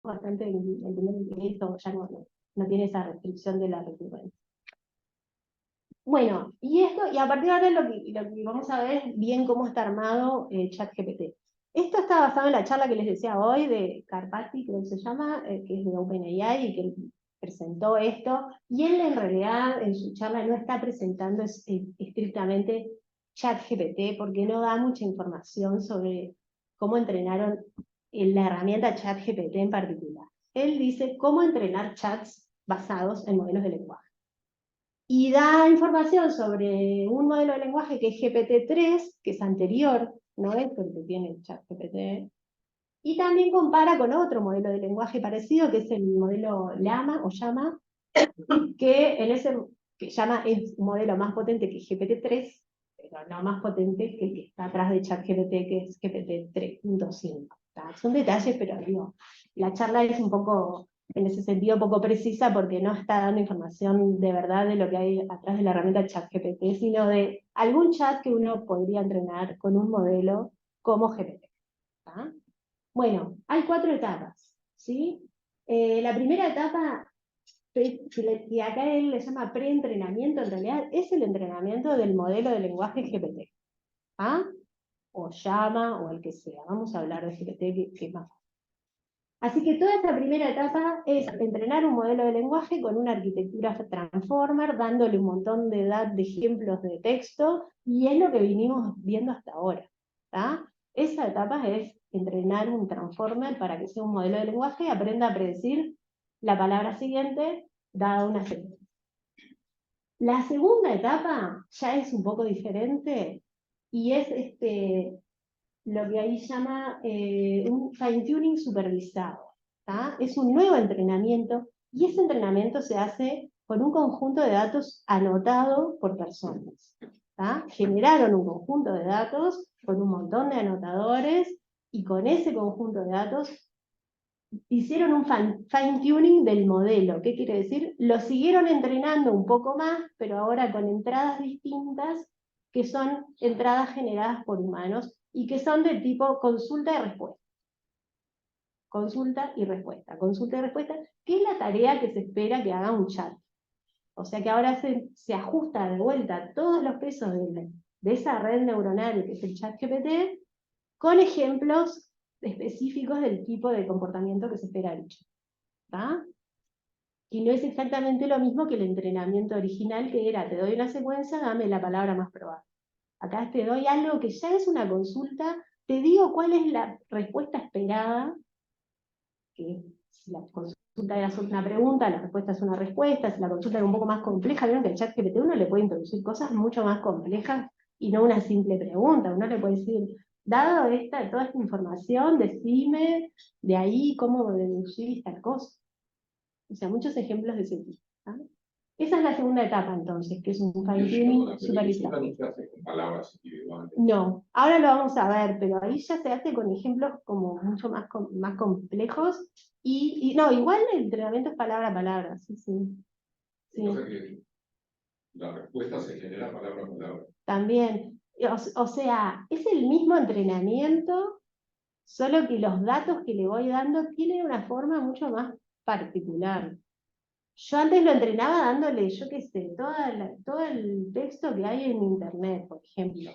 bastante en entender que esto ya no tiene esa restricción de la recurrencia. Bueno, y a partir de ahora lo que vamos a ver es bien cómo está armado ChatGPT. Esto está basado en la charla que les decía hoy de Karpathy, creo que se llama, que es de OpenAI y que presentó esto, y él en realidad en su charla no está presentando estrictamente ChatGPT porque no da mucha información sobre cómo entrenaron la herramienta ChatGPT en particular. Él dice cómo entrenar chats basados en modelos de lenguaje. Y da información sobre un modelo de lenguaje que es GPT-3, que es anterior, no es porque tiene ChatGPT, y también compara con otro modelo de lenguaje parecido, que es el modelo Llama, que en ese que Llama es un modelo más potente que GPT-3, pero no más potente que el que está atrás de ChatGPT, que es GPT 3.5. Son detalles, pero digo, la charla es un poco, en ese sentido, poco precisa porque no está dando información de verdad de lo que hay atrás de la herramienta ChatGPT, sino de algún chat que uno podría entrenar con un modelo como GPT. ¿Tá? Bueno, hay 4 etapas, ¿sí? La primera etapa, que acá él le llama preentrenamiento, en realidad es el entrenamiento del modelo de lenguaje GPT. ¿Ah? O Llama, o el que sea. Vamos a hablar de GPT, que es más. Así que toda esta primera etapa es entrenar un modelo de lenguaje con una arquitectura transformer, dándole un montón de ejemplos de texto, y es lo que vinimos viendo hasta ahora. ¿Tá? Esa etapa es entrenar un transformer para que sea un modelo de lenguaje y aprenda a predecir la palabra siguiente dada una secuencia. La segunda etapa ya es un poco diferente y es lo que ahí llama un fine-tuning supervisado. ¿Tá? Es un nuevo entrenamiento y ese entrenamiento se hace con un conjunto de datos anotado por personas. ¿Tá? Generaron un conjunto de datos con un montón de anotadores y con ese conjunto de datos hicieron un fine-tuning del modelo. ¿Qué quiere decir? Lo siguieron entrenando un poco más, pero ahora con entradas distintas, que son entradas generadas por humanos y que son del tipo consulta y respuesta. Consulta y respuesta. Consulta y respuesta, que es la tarea que se espera que haga un chat. O sea que ahora se ajusta de vuelta todos los pesos de esa red neuronal que es el chat GPT, con ejemplos específicos del tipo de comportamiento que se espera del chat. ¿Tá? Y no es exactamente lo mismo que el entrenamiento original, que era, te doy una secuencia, dame la palabra más probable. Acá te doy algo que ya es una consulta, te digo cuál es la respuesta esperada, que si la consulta era una pregunta, la respuesta es una respuesta, si la consulta era un poco más compleja, vieron que el chat GPT uno le puede introducir cosas mucho más complejas y no una simple pregunta, uno le puede decir, dado toda esta información, decime de ahí cómo deducir esta cosa. O sea, muchos ejemplos de ese tipo. ¿Ah? Esa es la segunda etapa entonces, que es un fine Perdona, tuning pero supervisado. eso no se hace con palabras individuales. No, ahora lo vamos a ver, pero ahí ya se hace con ejemplos como mucho más, más complejos. Y no, igual el entrenamiento es palabra a palabra, sí, sí. Lo que pasa es que la respuesta se genera palabra a palabra. También, o sea, es el mismo entrenamiento, solo que los datos que le voy dando tienen una forma mucho más particular. Yo antes lo entrenaba dándole, yo qué sé, todo el texto que hay en internet, por ejemplo.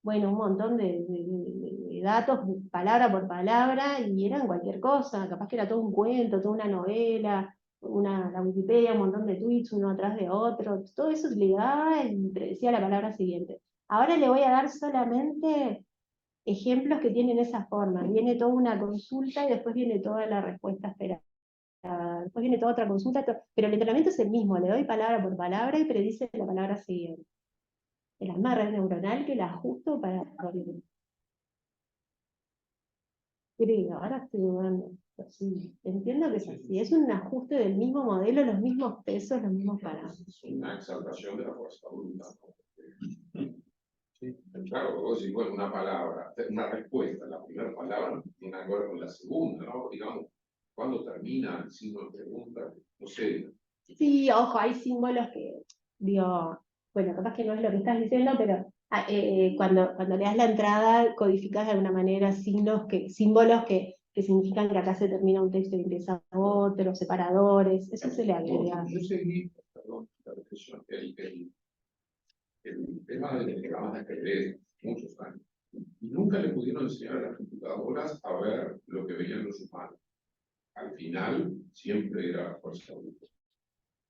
Bueno, un montón de datos, palabra por palabra, y eran cualquier cosa, capaz que era todo un cuento, toda una novela, la Wikipedia, un montón de tweets uno atrás de otro, todo eso le daba y predecía la palabra siguiente. Ahora le voy a dar solamente ejemplos que tienen esa forma. Viene toda una consulta y después viene toda la respuesta esperada. Después viene toda otra consulta, pero el entrenamiento es el mismo, le doy palabra por palabra y predice la palabra siguiente. Es la misma red neuronal que la ajusto para... Creo, ahora estoy dudando. Sí, entiendo que es así. Es un ajuste del mismo modelo, los mismos pesos, los mismos parámetros. Es una exaltación de la fuerza de voluntad, ¿no? Sí, claro, vos decís, bueno, una palabra, una respuesta, la primera palabra no tiene nada que ver con la segunda, ¿no? Digamos, ¿cuándo termina el signo de pregunta? No sé. Sí, ojo, hay símbolos que, digo, bueno, capaz que no es lo que estás diciendo, pero cuando le das la entrada, codificas de alguna manera símbolos que significan que acá se termina un texto y empieza otro, separadores, eso se le agrega. Yo seguí, perdón, la reflexión, el tema de diagramas de ajedrez, muchos años, y nunca le pudieron enseñar a las computadoras a ver lo que veían los humanos. Al final, siempre era fuerza bruta.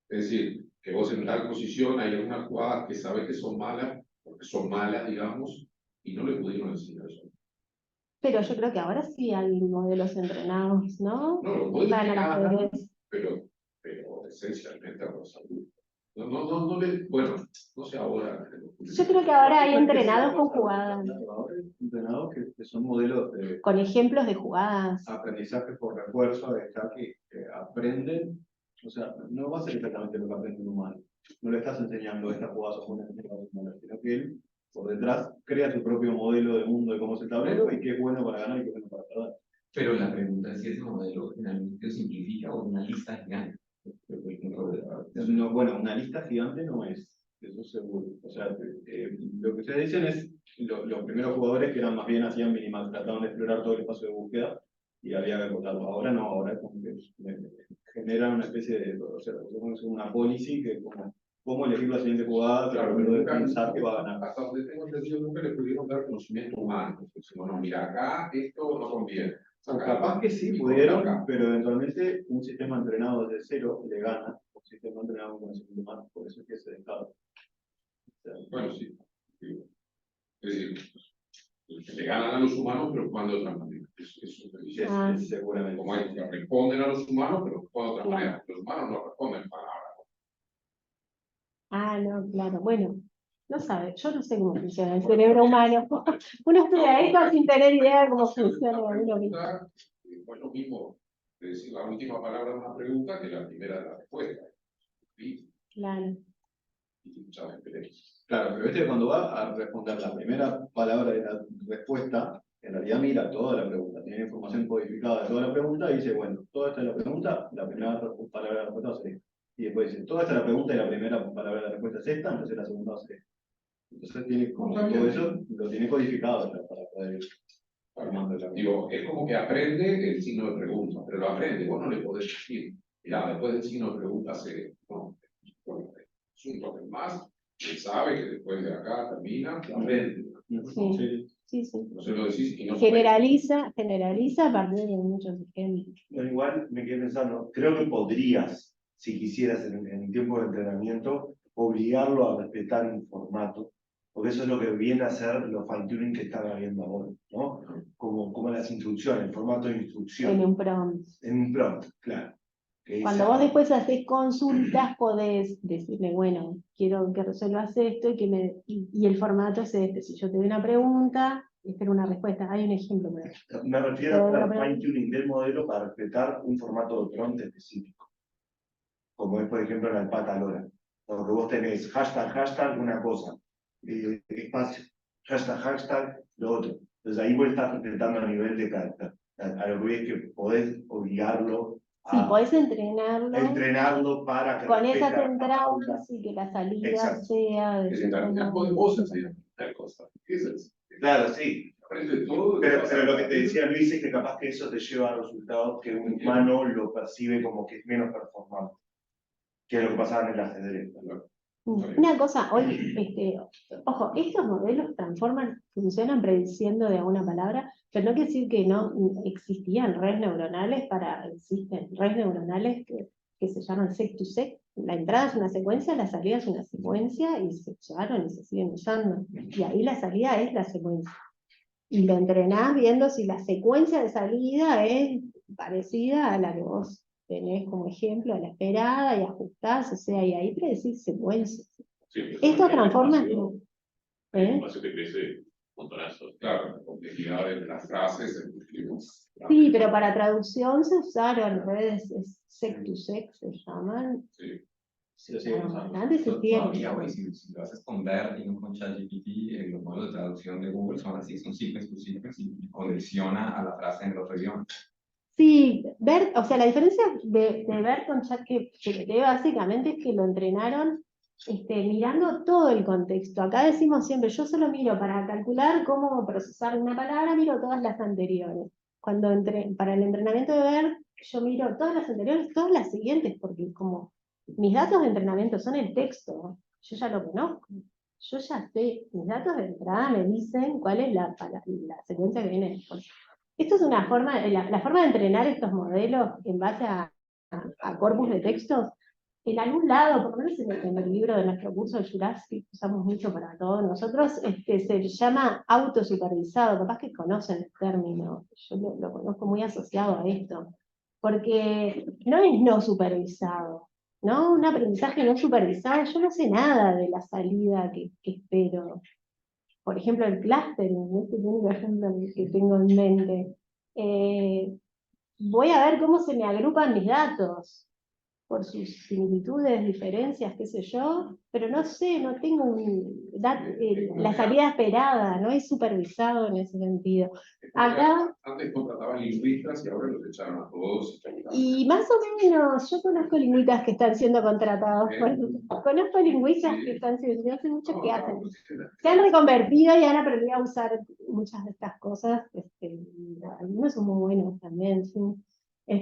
Es decir, que vos en tal posición hay algunas jugadas que sabes que son malas, porque son malas, digamos, y no le pudieron enseñar eso. Pero yo creo que ahora sí hay modelos entrenados, ¿no? No, lo pueden Para el llegar, ajedrez. pero esencialmente a fuerza bruta. Bueno, no sé ahora. Yo creo que ahora hay entrenados con jugadas, Ahora hay entrenados que son modelos de con ejemplos de jugadas. aprendizaje por refuerzo, que aprenden, o sea, no va a ser exactamente lo que aprende un humano. No le estás enseñando esta jugada son buenas, sino que él, por detrás, crea su propio modelo de mundo de cómo es el tablero y qué es bueno para ganar y qué es bueno para perder. Pero la pregunta es si ese modelo finalmente simplifica o una lista gigante. No, bueno, una lista gigante no es, eso seguro. O sea, lo que ustedes dicen es los primeros jugadores que eran más bien hacían minimal, trataban de explorar todo el espacio de búsqueda y había que acotarlo. Ahora no, ahora es como que generan una especie de, o sea, es una policy que cómo elegir la siguiente jugada, Claro, pero de nunca, pensar que va a ganar. hasta donde tengo entendido, nunca le pudieron dar conocimiento humano. Entonces, bueno, mira, acá esto no conviene. O capaz que sí pudieron, pero eventualmente un sistema entrenado desde cero le gana a un sistema entrenado con conocimiento humano, por eso es que se descarta. Bueno, sí. Es decir, le ganan a los humanos, pero jugando de otra manera. Eso Seguramente. como hay que responden a los humanos, pero juegan de otra manera. Los humanos no responden palabras. Ah, no, claro. Bueno, no sabe, yo no sé cómo funciona el cerebro humano. Uno estudia esto sin tener idea de cómo funciona uno mismo. Pues lo mismo, es decir, la última palabra de una pregunta que la primera de la respuesta. ¿Sí? Claro. Y muchas diferencias. Claro, pero este cuando va a responder la primera palabra de la respuesta, en realidad mira toda la pregunta, tiene información codificada de toda la pregunta y dice, bueno, toda esta es la pregunta, la primera palabra de la respuesta va a ser esta. Y después dice, toda esta es la pregunta y la primera palabra de la respuesta es esta, entonces la segunda va a ser esta. Entonces tiene como todo eso, lo tiene codificado ya para poder ir armando la Digo, es como que aprende el signo de pregunta, pero lo aprende, vos no le podés decir, mira, después del signo de pregunta se, no, bueno, es un toque más, él sabe que después de acá termina, aprende. Sí, sí. No se lo decís y no Generaliza a partir de muchos ejemplos. Bueno, igual me quedé pensando, creo que podrías, si quisieras en el tiempo de entrenamiento, obligarlo a respetar un formato, porque eso es lo que viene a ser los fine-tuning que están habiendo ahora, ¿no? Como las instrucciones, el formato de instrucción. En un prompt. En un prompt, claro. Cuando vos después haces consultas, podés decirle, bueno, quiero que resuelvas esto y el formato es este. Si yo te doy una pregunta, espero una respuesta. Hay un ejemplo. Me refiero al fine-tuning del modelo para respetar un formato de prompt específico, como es, por ejemplo, en el Patalora. Porque vos tenés hashtag, una cosa, espacio, hashtag, lo otro. Entonces ahí vos estás respetando a nivel de carácter. A lo que voy es que podés obligarlo Sí, a podés entrenarlo entrenarlo para que con esas respete a entradas Paula. y que la salida Exacto. sea de Que en realidad podemos enseñar tal cosa. Esa es. Claro, sí. Aprende todo. Pero lo que te decía Luis es que capaz que eso te lleva a resultados que un humano lo percibe como que es menos performante que lo que pasaba en el ajedrez. Una cosa, hoy, ojo, estos modelos transforman, funcionan prediciendo de alguna palabra, pero no quiere decir que no existían redes neuronales existen redes neuronales que se llaman sec-to-sec. La entrada es una secuencia, la salida es una secuencia, y se usaron y se siguen usando. Y ahí la salida es la secuencia. Y lo entrenás viendo si la secuencia de salida es parecida a la que vos tenés como ejemplo, a la esperada, y ajustás, o sea, y ahí predecís secuencias. Sí, pero Esto también transforma... el ¿Eh? espacio que crece montonazos. Claro, la complejidad de las frases. Sí, pero para traducción se usaron redes sec-to-sec, se llaman. Sí. Sí, lo siguen usando. Antes existían. Todavía, güey, si lo haces con BERT y no con ChatGPT, los modelos de traducción de Google son así, son sequence to sequence y condiciona a la frase en el otro idioma. Sí, o sea, la diferencia de ver con ChatGPT básicamente es que lo entrenaron mirando todo el contexto. Acá decimos siempre, yo solo miro para calcular cómo procesar una palabra, miro todas las anteriores. Para el entrenamiento de ver, yo miro todas las anteriores, todas las siguientes, porque como mis datos de entrenamiento son el texto, yo ya lo conozco. Yo ya sé, mis datos de entrada me dicen cuál es la secuencia que viene después. Esto es una forma, la forma de entrenar estos modelos en base a corpus de textos. En algún lado, por lo menos en el libro de nuestro curso de Jurassic, que usamos mucho para todos nosotros, se llama autosupervisado. Capaz que conocen el término, yo lo conozco muy asociado a esto, porque no es no supervisado, ¿no? Un aprendizaje no supervisado, yo no sé nada de la salida que espero. Por ejemplo, el clustering, este es el único ejemplo que tengo en mente. Voy a ver cómo se me agrupan mis datos, por sus similitudes, diferencias, qué sé yo, pero no sé, no tengo la salida esperada, no es supervisado en ese sentido. Acá, Antes contrataban lingüistas y ahora los echaron a todos. y más o menos, yo conozco lingüistas que están siendo contratados, conozco lingüistas que están siendo, yo sé muchos que hacen, se han reconvertido y han aprendido a usar muchas de estas cosas, algunos son muy buenos también, sí.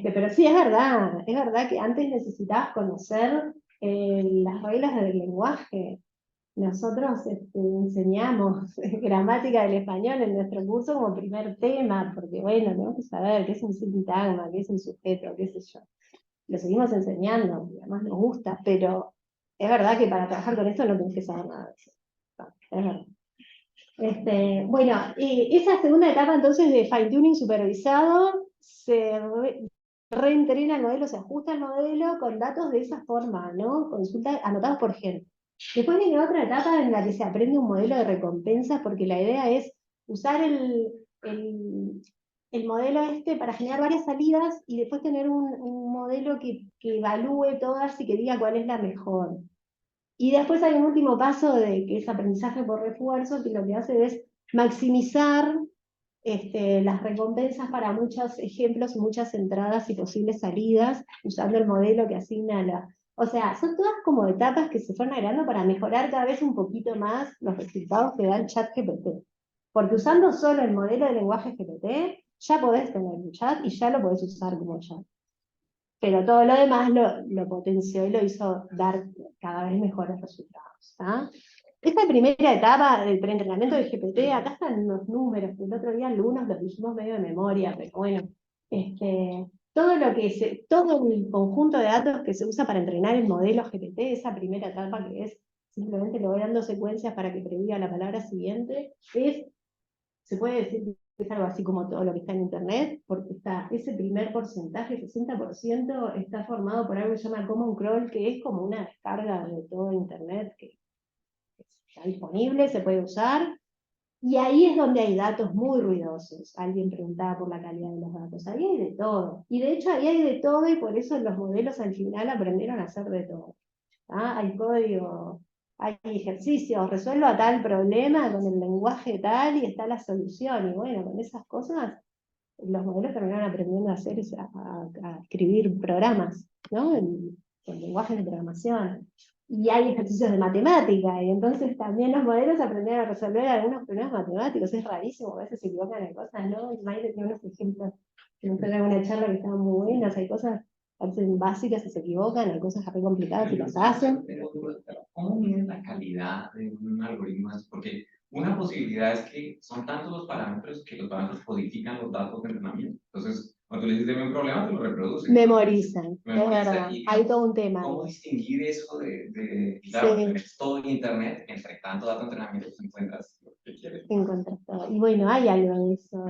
Pero sí, es verdad que antes necesitabas conocer las reglas del lenguaje. Nosotros enseñamos gramática del español en nuestro curso como primer tema, porque bueno, tenemos que saber qué es un sintagma, qué es un sujeto, qué sé yo. Lo seguimos enseñando, y además nos gusta, pero es verdad que para trabajar con esto no tenés que saber nada de eso. No, es verdad. Bueno, esa segunda etapa entonces de fine-tuning supervisado se reentrena el modelo, se ajusta el modelo con datos de esa forma, ¿no? Consulta anotados por gen. Después viene otra etapa en la que se aprende un modelo de recompensas, porque la idea es usar el modelo para generar varias salidas y después tener un modelo que evalúe todas y que diga cuál es la mejor. Y después hay un último paso que es aprendizaje por refuerzo, que lo que hace es maximizar las recompensas para muchos ejemplos, muchas entradas y posibles salidas, usando el modelo que asigna O sea, son todas como etapas que se fueron agregando para mejorar cada vez un poquito más los resultados que da el chat GPT. Porque usando solo el modelo de lenguaje GPT, ya podés tener un chat y ya lo podés usar como chat. Pero todo lo demás lo potenció y lo hizo dar cada vez mejores resultados. ¿Ah? Esta primera etapa del preentrenamiento de GPT, acá están los números, que el otro día algunos los dijimos medio de memoria, pero bueno, todo el conjunto de datos que se usa para entrenar el modelo GPT, esa primera etapa que es simplemente le voy dando secuencias para que prediga la palabra siguiente, se puede decir que es algo así como todo lo que está en internet, porque ese primer porcentaje, 60%, está formado por algo que se llama Common Crawl, que es como una descarga de todo internet que está disponible, se puede usar, y ahí es donde hay datos muy ruidosos. Alguien preguntaba por la calidad de los datos, ahí hay de todo, y de hecho ahí hay de todo, y por eso los modelos al final aprendieron a hacer de todo. Hay código, hay ejercicios, resuelva tal problema con el lenguaje tal y está la solución. Y bueno, con esas cosas los modelos terminaron aprendiendo a hacer a escribir programas, ¿no? En lenguajes de programación. Y hay ejercicios de matemática, y entonces también los modelos aprendieron a resolver algunos problemas matemáticos. Es rarísimo, a veces se equivocan en cosas, ¿no? Maite tiene unos ejemplos, que nos trae una charla que estaban muy buenas, hay cosas parecen básicas y se equivocan, hay cosas re complicadas y las hacen. Pero, ¿cómo miden la calidad de un algoritmo? Porque una posibilidad es que son tantos los parámetros que los parámetros codifican los datos de entrenamiento. Entonces, cuando tú le dices deme un problema, te lo reproducen. Memorizan, es Memorizan, verdad, y hay todo un tema. ¿cómo distinguir eso claro, Sí. es todo en internet, entre tanto dato de entrenamiento, pues encuentras lo que quieres. Encuentras todo. Y bueno, hay algo de eso.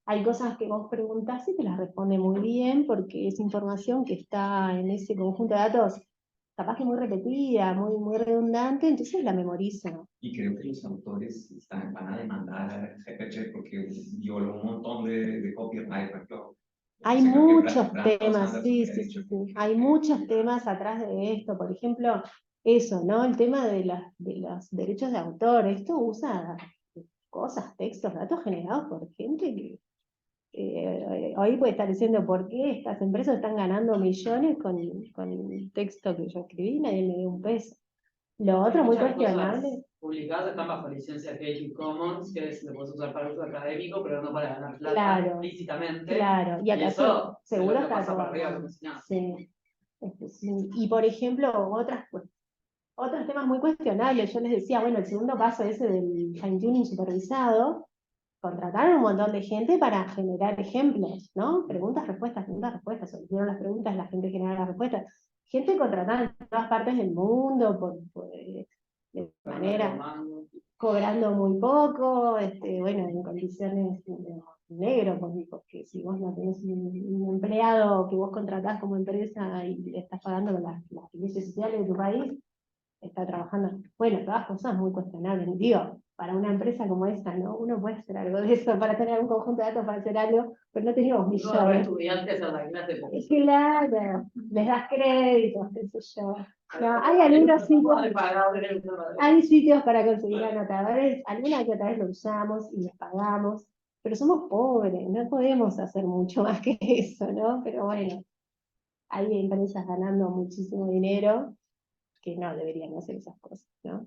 Hay cosas que vos preguntás y te las responde muy bien porque es información que está en ese conjunto de datos, capaz que muy repetida, muy redundante, entonces la memoriza. Y creo que los autores van a demandar a GPT porque violó un montón de copyright, por ejemplo. Hay Creo que muchos Brandon temas, Sanderson sí, había sí, dicho sí, que- sí. Hay muchos temas atrás de esto. Por ejemplo, eso, ¿no? El tema de los derechos de autor. Esto usa cosas, textos, datos generados por gente que hoy puede estar diciendo por qué estas empresas están ganando millones con el texto que yo escribí, nadie me dio un peso. Lo otro muy Muchas cuestionable. cosas publicadas están bajo licencia Creative Commons, que se puede usar para uso académico, pero no para ganar plata Claro, explícitamente. claro, y acá eso seguro lo está pasa todo. para arriba como si nada. Sí. Sí. Y por ejemplo, otros temas muy cuestionables. Yo les decía, bueno, el segundo paso ese del fine tuning supervisado, contrataron un montón de gente para generar ejemplos, ¿no? Preguntas, respuestas, solucionaron las preguntas, la gente genera las respuestas. Gente contratada en todas partes del mundo, de manera, cobrando muy poco, bueno, en condiciones negro, porque si vos no tenés un empleado que vos contratás como empresa y le estás pagando con las leyes sociales de tu país, está trabajando. Bueno, todas cosas muy cuestionables. Digo, para una empresa como esta, ¿no? Uno puede hacer algo de eso para tener un conjunto de datos para hacer algo, pero no teníamos No va a haber millones. estudiantes en la clase porque Claro, les das créditos, qué sé yo. No, hay algunos sitios, hay sitios para conseguir anotadores, alguna que otra vez lo usamos y les pagamos, pero somos pobres, no podemos hacer mucho más que eso, ¿no? Pero bueno, hay empresas ganando muchísimo dinero que no deberían hacer esas cosas, ¿no?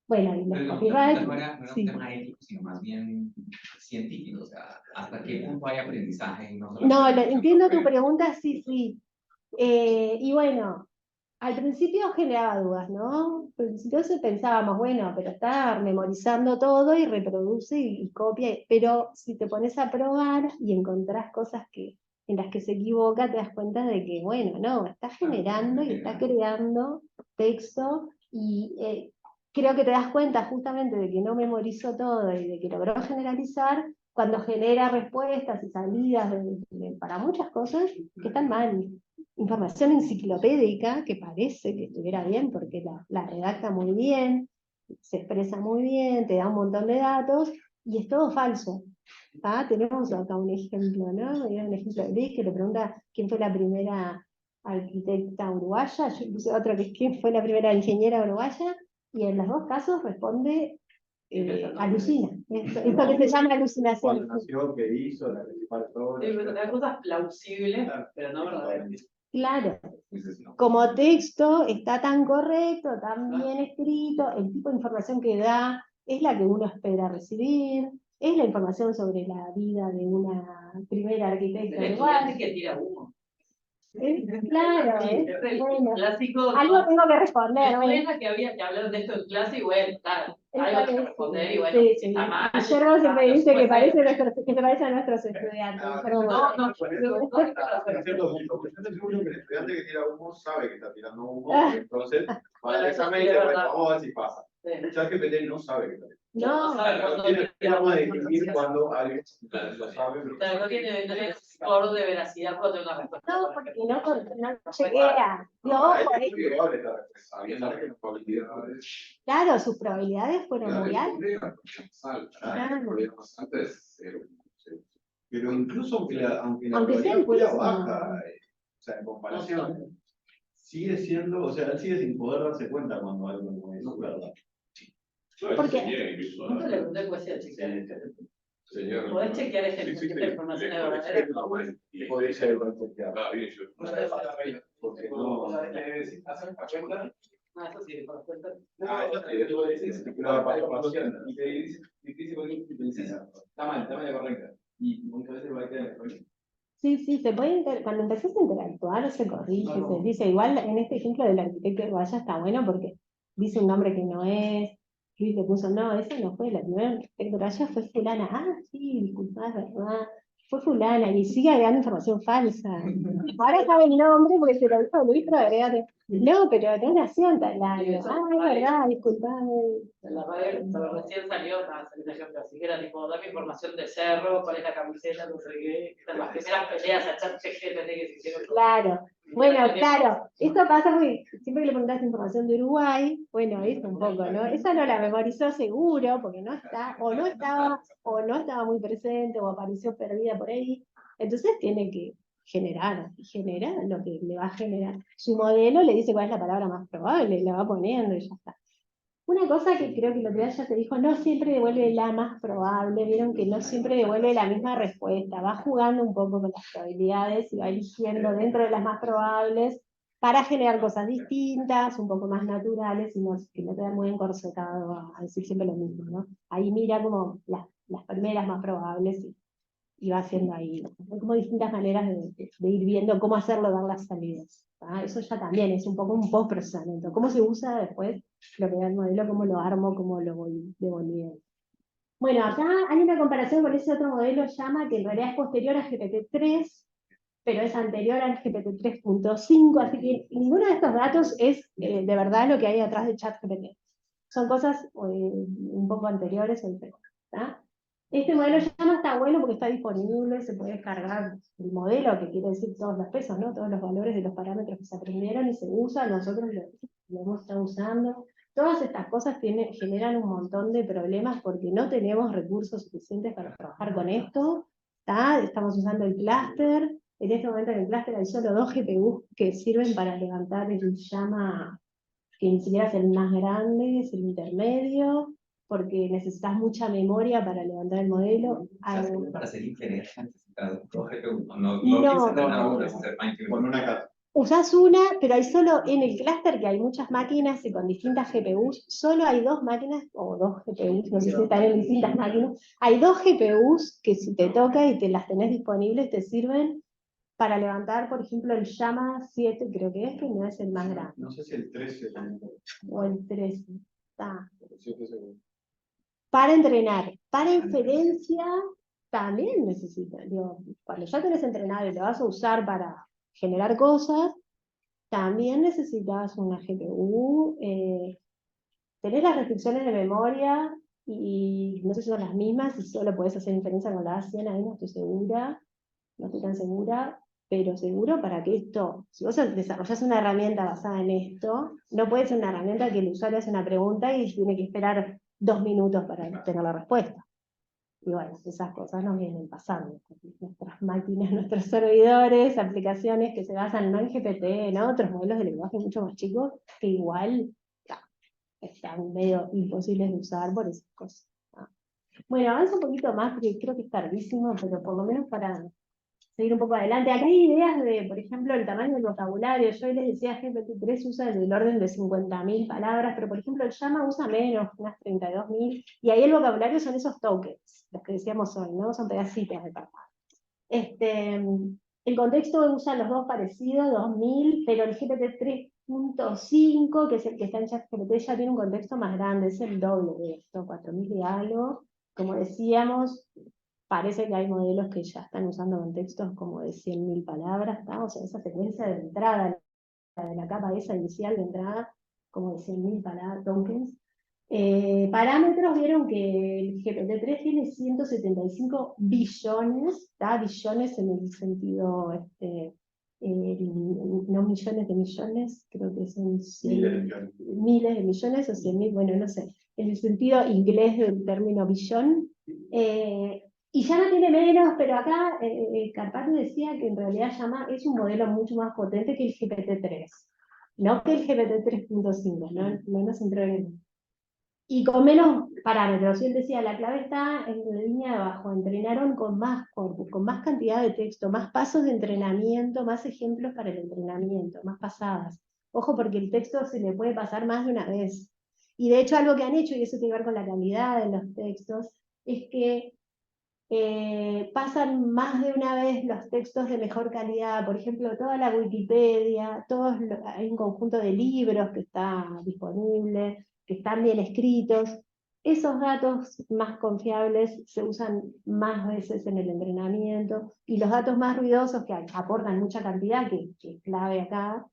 Bueno, y los Pero copyright, no era un sí. tema ético, sino más bien científico. O sea, ¿hasta qué punto hay aprendizaje y no No, solamente entiendo tu pregunta, sí, sí. Y bueno, al principio generaba dudas, ¿no? Al principio se pensábamos, bueno, pero está memorizando todo y reproduce y copia, pero si te pones a probar y encontrás cosas en las que se equivoca, te das cuenta de que, bueno, no, está generando y está creando texto y creo que te das cuenta justamente de que no memorizó todo y de que logró generalizar cuando genera respuestas y salidas para muchas cosas que están mal. Información enciclopédica que parece que estuviera bien porque la redacta muy bien, se expresa muy bien, te da un montón de datos y es todo falso. Tenemos acá un ejemplo, ¿no? Era un ejemplo de Liz que le pregunta quién fue la primera arquitecta uruguaya, yo puse otro que es quién fue la primera ingeniera uruguaya, y en los dos casos responde alucina. Esto que se llama alucinación. Cuando nació, qué hizo, la principal Sí, pero hay cosas plausibles, pero no verdaderas. Claro, como texto está tan correcto, tan bien escrito, el tipo de información que da es la que uno espera recibir, es la información sobre la vida de una primera arquitecta El uruguaya. estudiante que tira humo. Claro, Sí, es el bueno, clásico. algo tengo que responder. Es Bueno. buena que había que hablar de esto en clase y bueno, claro, algo que responder y bueno, Sí, si está mal. Guillermo siempre dice que, pues, que se parece a nuestros estudiantes. Pero bueno. No, En cierto punto, porque yo estoy seguro que el estudiante que tira humo sabe que está tirando humo, entonces va al examen y dice, bueno, vamos a ver si pasa. ChatGPT no sabe que está tirando. No, No tiene forma de distinguir cuando alguien lo sabe. Pero no tiene score de veracidad cuando tengo una respuesta. no, porque no chequea. No, Es muy probable sabiendo que las probabilidades. claro, sus probabilidades fueron muy altas. Pero incluso aunque la Aunque sea probabilidad fuera altísima. baja, o sea, en comparación. sigue siendo, o sea, él sigue sin poder darse cuenta cuando algo no es verdad. Porque- Nunca le pregunté cuál sea chequear. Señor. ¿Podés chequear esta información de verdadera? Podría ser el concepto. Ah, bien, yo. Porque no. Ah, eso sí, por supuesto. Sí, se puede cuando empezás a interactuar se corrige, se dice, igual en este ejemplo del arquitecto de Uruguaya está bueno porque dice un nombre que no es, y le puso, no, ese no fue la primera arquitecto de Uruguaya, fue fulana, sí, disculpá, es verdad, fue fulana, y sigue agregando información falsa. Ahora sabe el nombre porque se lo dijo Luis, pero agrégate. No, pero no nació en tal año. Es verdad, disculpame. En la radio, cuando recién salió, estaba saliendo ejemplo, así que era tipo, dame información de Cerro, cuál es la camiseta, no sé qué. Estas las primeras peleas a ChatGPT que se hicieron. Claro, bueno, claro, esto pasa porque siempre que le preguntas información de Uruguay, bueno, eso un poco, ¿no? Esa no la memorizó seguro, porque no está, o no estaba muy presente, o apareció perdida por ahí. Entonces tiene que genera lo que le va a generar. Su modelo le dice cuál es la palabra más probable, la va poniendo y ya está. Una cosa que creo que lo que ya te dijo, no siempre devuelve la más probable, vieron que no siempre devuelve la misma respuesta, va jugando un poco con las probabilidades y va eligiendo dentro de las más probables para generar cosas distintas, un poco más naturales y no, que no te da muy encorsetado a decir siempre lo mismo, ¿no? Ahí mira como las primeras más probables y va haciendo ahí, hay como distintas maneras de ir viendo cómo hacerlo, dar las salidas. Eso ya también es un poco un post-procesamiento, cómo se usa después lo que da el modelo, cómo lo armo, cómo lo voy devolviendo. Bueno, acá hay una comparación con ese otro modelo, llama, que en realidad es posterior a GPT-3, pero es anterior al GPT 3.5, así que ninguno de estos datos es de verdad lo que hay atrás de ChatGPT. Son cosas un poco anteriores o diferentes. Este modelo llama está bueno porque está disponible, se puede descargar el modelo, que quiere decir todos los pesos, ¿no? Todos los valores de los parámetros que se aprendieron y se usa, nosotros lo hemos estado usando. Todas estas cosas generan un montón de problemas porque no tenemos recursos suficientes para trabajar con esto. Estamos usando el clúster. En este momento en el clúster hay solo 2 GPUs que sirven para levantar el llama, que ni siquiera es el más grande, es el intermedio, porque necesitas mucha memoria para levantar el modelo. Para hacer inferencia necesitas 2 GPU, no No, quieres entrenarlo para hacer fine-tuning. Con una capa. Usás una, pero hay solo en el clúster, que hay muchas máquinas y con distintas GPUs, solo hay 2 máquinas, o 2 GPUs, no sé si están en distintas máquinas, hay 2 GPUs que si te toca y te las tenés disponibles, te sirven para levantar, por ejemplo, el Llama 7, creo que no es el más grande. No sé si el 13 o el 13. Para entrenar, para inferencia, también necesitas. Digo, cuando ya tenés entrenado y lo vas a usar para generar cosas, también necesitas una GPU. Tenés las restricciones de memoria y no sé si son las mismas, si solo podés hacer inferencia con la A100, ahí no estoy segura, no estoy tan segura, pero seguro para que esto, si vos desarrollás una herramienta basada en esto, no puede ser una herramienta que el usuario hace una pregunta y tiene que esperar 2 minutos para tener la respuesta. Y bueno, esas cosas nos vienen pasando. Nuestras máquinas, nuestros servidores, aplicaciones que se basan no en GPT, en otros modelos de lenguaje mucho más chicos, que igual están medio imposibles de usar por esas cosas. Bueno, avanza un poquito más porque creo que es tardísimo, pero por lo menos para seguir un poco adelante. Acá hay ideas de, por ejemplo, el tamaño del vocabulario. Yo les decía, GPT-3 usa del orden de 50.000 palabras, pero por ejemplo el Llama usa menos, unas 32.000, y ahí el vocabulario son esos tokens, los que decíamos hoy, ¿no? Son pedacitos de palabras. El contexto usa los dos parecidos, 2.000, pero el GPT 3.5, que es el que está en ChatGPT, ya tiene un contexto más grande, es el doble de esto, 4.000 y algo. Como decíamos, parece que hay modelos que ya están usando contextos como de 100.000 palabras, ¿tá? O sea, esa secuencia de entrada, la de la capa esa inicial de entrada, como de 100.000 palabras, tokens. Parámetros, vieron que el GPT-3 tiene 175 billones, ¿tá? Billones en el sentido, no millones de millones, creo que son 100, miles de millones o 100.000, bueno, no sé, en el sentido inglés del término billón. Y Llama tiene menos, pero acá Carpati decía que en realidad Llama es un modelo mucho más potente que el GPT-3. No que el GPT 3.5, no nos entreguemos. Y con menos parámetros. Y él decía, la clave está en la línea de abajo. Entrenaron con más corpus, con más cantidad de texto, más pasos de entrenamiento, más ejemplos para el entrenamiento, más pasadas. Ojo, porque el texto se le puede pasar más de una vez. Y de hecho algo que han hecho, y eso tiene que ver con la calidad de los textos, es que pasan más de una vez los textos de mejor calidad. Por ejemplo, toda la Wikipedia, hay un conjunto de libros que está disponible, que están bien escritos. Esos datos más confiables se usan más veces en el entrenamiento, y los datos más ruidosos, que aportan mucha cantidad, que es clave acá,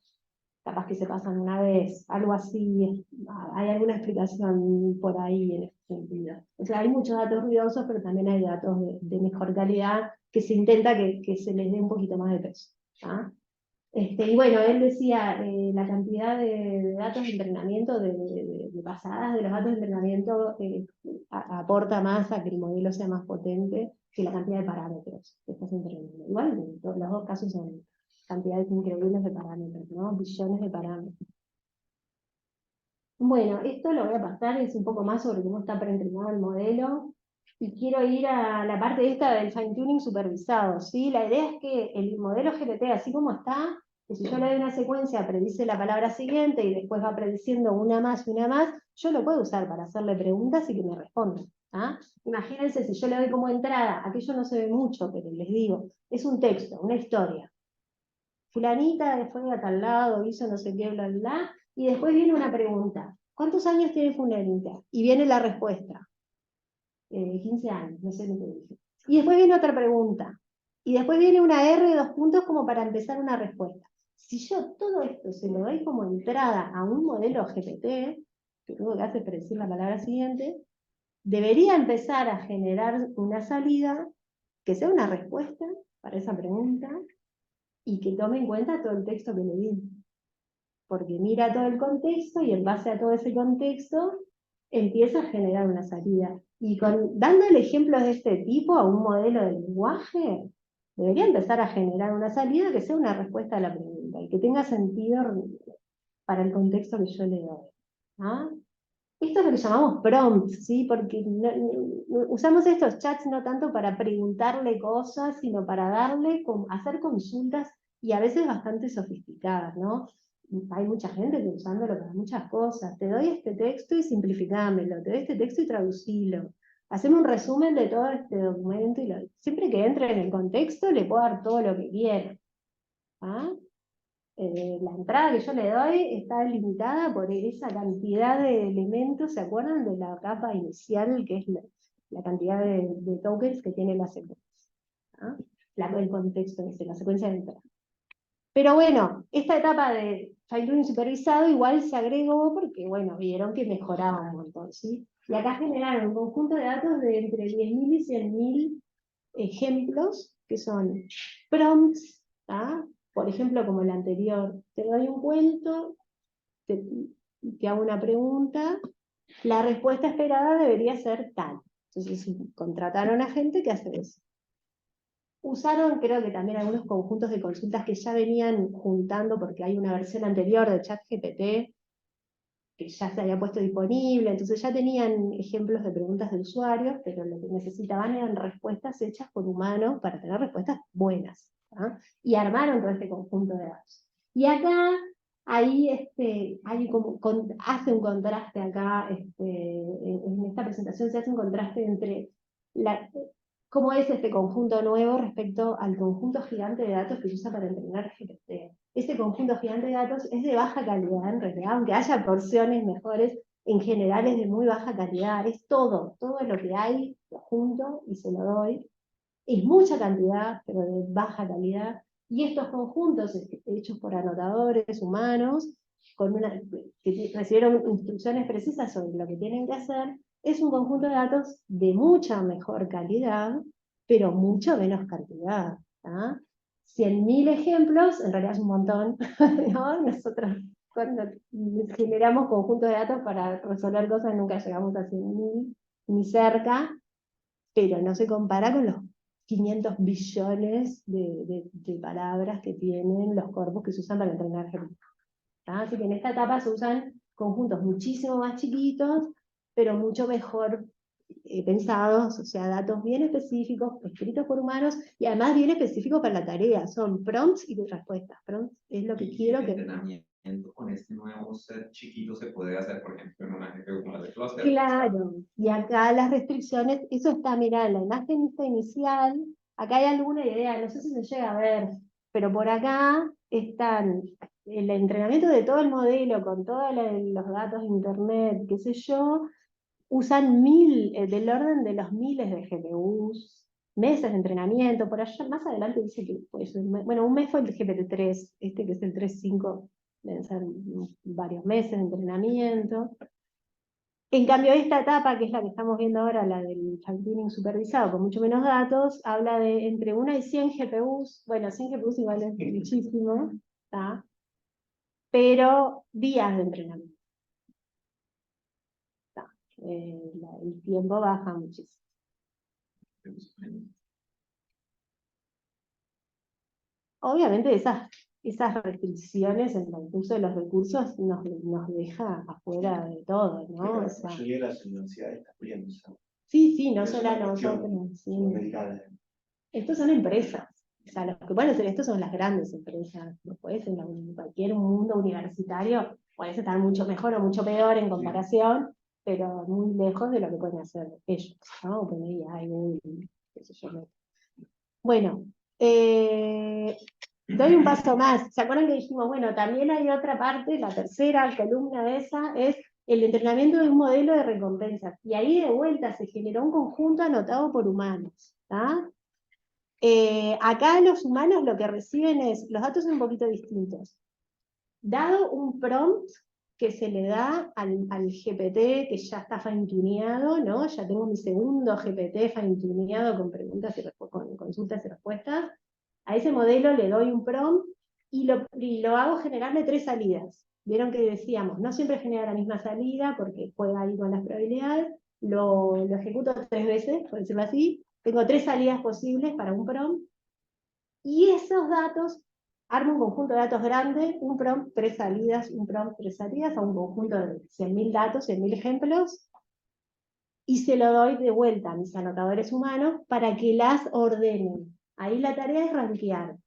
capaz que se pasan una vez, algo así. Hay alguna explicación por ahí en este sentido. O sea, hay muchos datos ruidosos, pero también hay datos de mejor calidad que se intenta que se les dé un poquito más de peso. ¿Ah? Y bueno, él decía, la cantidad de datos de entrenamiento, de pasadas de los datos de entrenamiento, aporta más a que el modelo sea más potente que la cantidad de parámetros que estás entrenando. Igual, los dos casos son cantidades increíbles de parámetros, ¿no? Billones de parámetros. Bueno, esto lo voy a pasar, es un poco más sobre cómo está preentrenado el modelo, y quiero ir a la parte esta del fine-tuning supervisado, ¿sí? La idea es que el modelo GPT, así como está, que si yo le doy una secuencia, predice la palabra siguiente y después va prediciendo una más y una más, yo lo puedo usar para hacerle preguntas y que me responda. ¿Ah? Imagínense si yo le doy como entrada, aquello no se ve mucho, pero les digo, es un texto, una historia. Fulanita fue a tal lado, hizo no sé qué, bla, bla, bla, y después viene una pregunta. ¿Cuántos años tiene fulanita? Y viene la respuesta. 15 años, no sé lo que dije. Y después viene otra pregunta. Y después viene una R de 2 puntos como para empezar una respuesta. Si yo todo esto se lo doy como entrada a un modelo GPT, que todo lo que hace es predecir la palabra siguiente, debería empezar a generar una salida que sea una respuesta para esa pregunta, y que tome en cuenta todo el texto que le di. Porque mira todo el contexto y en base a todo ese contexto empieza a generar una salida. Y dándole ejemplos de este tipo a un modelo de lenguaje, debería empezar a generar una salida que sea una respuesta a la pregunta y que tenga sentido para el contexto que yo le doy. ¿Ah? Esto es lo que llamamos prompts, ¿sí? Porque usamos estos chats no tanto para preguntarle cosas, sino para hacer consultas, y a veces bastante sofisticadas, ¿no? Hay mucha gente que usándolo para muchas cosas. Te doy este texto y simplificámelo, te doy este texto y traducilo. Haceme un resumen de todo este documento, y siempre que entre en el contexto le puedo dar todo lo que quiera. ¿Ah? La entrada que yo le doy está limitada por esa cantidad de elementos. ¿Se acuerdan de la capa inicial, que es la cantidad de tokens que tiene la secuencia? ¿Ah? El contexto, la secuencia de entrada. Pero bueno, esta etapa de fine-tuning supervisado igual se agregó porque, bueno, vieron que mejoraba un montón, ¿sí? Y acá generaron un conjunto de datos de entre 10.000 y 100.000 ejemplos, que son prompts, ¿ah? Por ejemplo, como el anterior, te doy un cuento, te hago una pregunta, la respuesta esperada debería ser tal. Entonces contrataron a gente que hace eso. Usaron, creo que también, algunos conjuntos de consultas que ya venían juntando, porque hay una versión anterior de ChatGPT que ya se había puesto disponible, entonces ya tenían ejemplos de preguntas de usuarios, pero lo que necesitaban eran respuestas hechas por humanos para tener respuestas buenas. ¿Ah? Y armaron todo este conjunto de datos. Y acá, ahí hace un contraste acá, en esta presentación se hace un contraste entre cómo es este conjunto nuevo respecto al conjunto gigante de datos que se usa para entrenar GPT. Ese conjunto gigante de datos es de baja calidad en realidad, aunque haya porciones mejores, en general es de muy baja calidad. Es todo lo que hay, lo junto y se lo doy. Es mucha cantidad, pero de baja calidad. Y estos conjuntos hechos por anotadores humanos, que recibieron instrucciones precisas sobre lo que tienen que hacer, es un conjunto de datos de mucha mejor calidad, pero mucho menos cantidad. ¿Ah? 100.000 ejemplos, en realidad es un montón, ¿no? Nosotros cuando generamos conjuntos de datos para resolver cosas nunca llegamos a 100.000, ni cerca, pero no se compara con los 500 billones de palabras que tienen los corpus que se usan para entrenar GPT. Así que en esta etapa se usan conjuntos muchísimo más chiquitos, pero mucho mejor pensados, o sea, datos bien específicos, escritos por humanos, y además bien específicos para la tarea, son prompts y respuestas. Prompts es lo que Y quiero el que... entrenamiento con este nuevo set chiquito se puede hacer, por ejemplo, en una GPU como la de Cluster. Claro, y acá las restricciones, eso está, mirá, en la imagen esta inicial, acá hay alguna idea, no sé si se llega a ver, pero por acá están el entrenamiento de todo el modelo con todos los datos de internet, qué sé yo, usan del orden de los miles de GPUs, meses de entrenamiento, por allá más adelante dice que pues, bueno, un mes fue el GPT-3, este que es el 3.5, deben ser varios meses de entrenamiento. En cambio, esta etapa, que es la que estamos viendo ahora, la del fine-tuning supervisado con mucho menos datos, habla de entre 1 y 100 GPUs, bueno, 100 GPUs igual es muchísimo, ¿tá? Pero días de entrenamiento. El tiempo baja muchísimo. Obviamente esas restricciones en el uso de los recursos nos deja afuera de todo, ¿no? Pero O la sea, mayoría de las universidades también usan. sí, no Es solo una a cuestión nosotros. Sí. sudamericana. Estos son empresas. O sea, los que pueden hacer esto son las grandes empresas. Después, en cualquier mundo universitario, puedes estar mucho mejor o mucho peor en comparación, pero muy lejos de lo que pueden hacer ellos, ¿no? OpenAI, Google, qué sé yo. Bueno, doy un paso más. ¿Se acuerdan que dijimos, bueno, también hay otra parte, la tercera columna de esa, es el entrenamiento de un modelo de recompensas? Y ahí de vuelta se generó un conjunto anotado por humanos. Acá los humanos lo que reciben es, los datos son un poquito distintos. Dado un prompt que se le da al GPT que ya está fine-tuneado, ¿no? Ya tengo mi segundo GPT fine-tuneado con preguntas con consultas y respuestas. A ese modelo le doy un prompt y lo hago generarle 3 salidas. Vieron que decíamos, no siempre genera la misma salida porque juega ahí con las probabilidades. Lo ejecuto 3 veces, por decirlo así. Tengo 3 salidas posibles para un prompt. Y esos datos, armo un conjunto de datos grande, un prompt, 3 salidas, un prompt, 3 salidas, a un conjunto de 100.000 datos, 100.000 ejemplos, y se lo doy de vuelta a mis anotadores humanos para que las ordenen. Ahí la tarea es rankear.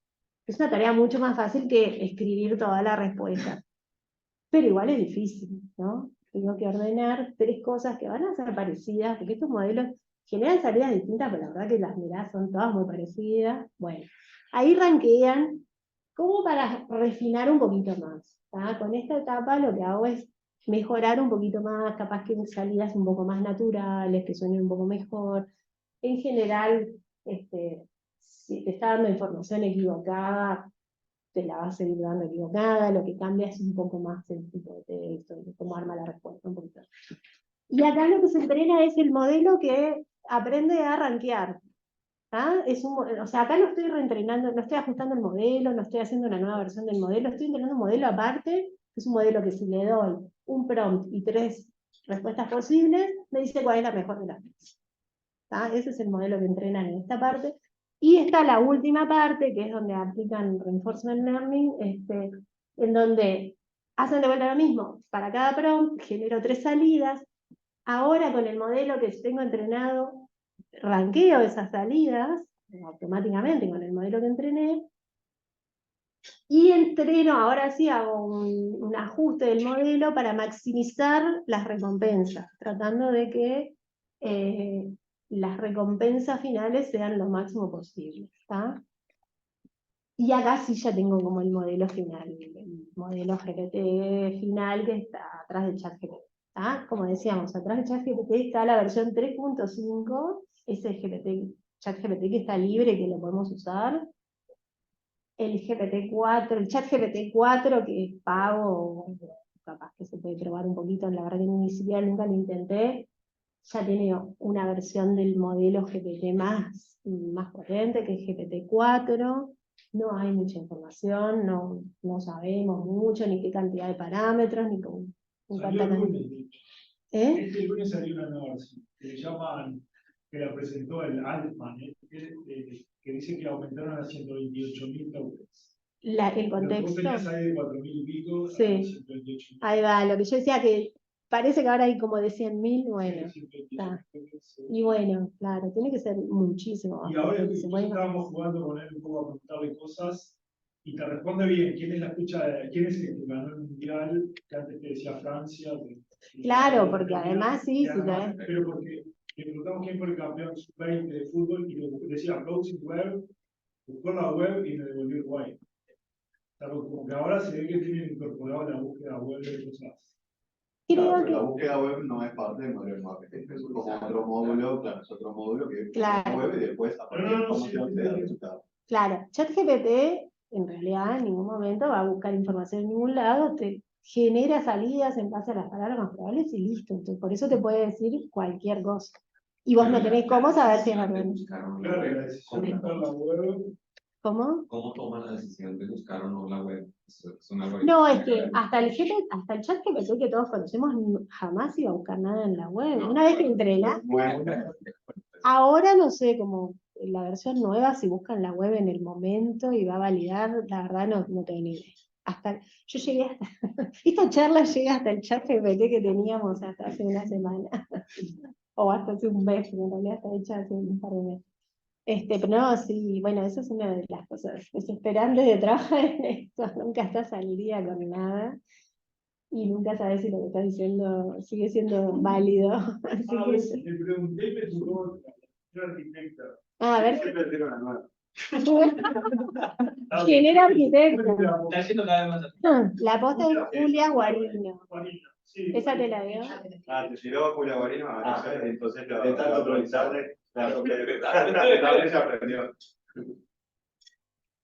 Es una tarea mucho más fácil que escribir toda la respuesta. Pero igual es difícil, ¿no? Tengo que ordenar 3 cosas que van a ser parecidas, porque estos modelos generan salidas distintas, pero la verdad que las mirás son todas muy parecidas. Bueno, ahí rankean como para refinar un poquito más. Con esta etapa lo que hago es mejorar un poquito más, capaz que salidas un poco más naturales, que suenen un poco mejor. En general, si te está dando información equivocada, te la va a seguir dando equivocada, lo que cambia es un poco más el tipo de texto, cómo arma la respuesta un poquito. Y acá lo que se entrena es el modelo que aprende a rankear. O sea, acá no estoy reentrenando, no estoy ajustando el modelo, no estoy haciendo una nueva versión del modelo, estoy entrenando un modelo aparte, que es un modelo que si le doy un prompt y 3 respuestas posibles, me dice cuál es la mejor de las 3. Ese es el modelo que entrenan en esta parte. Y está la última parte, que es donde aplican Reinforcement Learning, en donde hacen de vuelta lo mismo. Para cada prompt genero 3 salidas. Ahora con el modelo que tengo entrenado, ranqueo esas salidas automáticamente con el modelo que entrené, y entreno, ahora sí hago un ajuste del modelo para maximizar las recompensas, tratando de que las recompensas finales sean lo máximo posible. Y acá sí ya tengo como el modelo final, el modelo GPT final que está atrás de ChatGPT. Como decíamos, atrás de ChatGPT está la versión 3.5, ese ChatGPT que está libre, que lo podemos usar. El GPT-4, el ChatGPT-4 que es pago, capaz que se puede probar un poquito, la verdad que ni siquiera nunca lo intenté, ya tiene una versión del modelo GPT más potente, que es GPT-4. No hay mucha información, no sabemos mucho, ni qué cantidad de parámetros, ni con Salió cuánta el cantidad. lunes. ¿Eh? Este lunes salió una nueva versión, que le llaman, que la presentó el Altman, que dice que aumentaron a 128.000 tokens. el Pero vos contexto. tenías ahí de 4.000 y pico, Sí. a 128.000. Ahí va, lo que yo decía que parece que ahora hay como de 100.000, bueno, está. Y bueno, claro, tiene que ser muchísimo más. Y ahora porque se incluso puede- estábamos jugando con él un poco a preguntarle cosas y te responde bien. ¿Quién es la fecha quién es el que ganó el mundial? Que antes te decía Francia. Claro, porque además sí, Y sí, además, pero porque le preguntamos quién fue el campeón sub-20 de fútbol y le decía browsing web, buscó la web y me devolvió Uruguay. Claro, como que ahora se ve que tienen incorporado la búsqueda web de cosas. Claro, creo pero la que, búsqueda web no es parte del modelo de marketing, es como otro módulo, claro, es otro módulo que es Claro. web y después a partir de la información sí, te da sí. resultados. claro, ChatGPT en realidad en ningún momento va a buscar información en ningún lado, te genera salidas en base a las palabras más probables y listo. Entonces, por eso te puede decir cualquier cosa. Y vos no tenés cómo saber si es verdad. Claro, la decisión de buscar la web. ¿Cómo? ¿Cómo toman la decisión de buscar o no la web? Es un No, algoritmo. es que hasta el chat GPT que todos conocemos jamás iba a buscar nada en la web. Una vez que entrena, ahora no sé, como la versión nueva, si busca en la web en el momento y va a validar, la verdad no tengo ni idea. Yo llegué hasta, esta charla llega hasta el chat GPT que teníamos hasta hace una semana, o hasta hace un mes, en realidad está hecha hace un par de meses. Pero no, sí, bueno, eso es una de las cosas desesperantes de trabajar en esto, nunca estás al día con nada y nunca sabes si lo que estás diciendo sigue siendo válido. Así que, Le pregunté y me tuvo la arquitecta. a ver, Siempre tiro una nueva. ¿quién era arquitecto? Está yendo cada vez más. La posta es Julia Guarino. Juanita, sí. Esa te la dio. Ah, te tiró Julia Guarino, no sé, entonces lo de tanto preguntarle. Claro, tal vez se aprendió.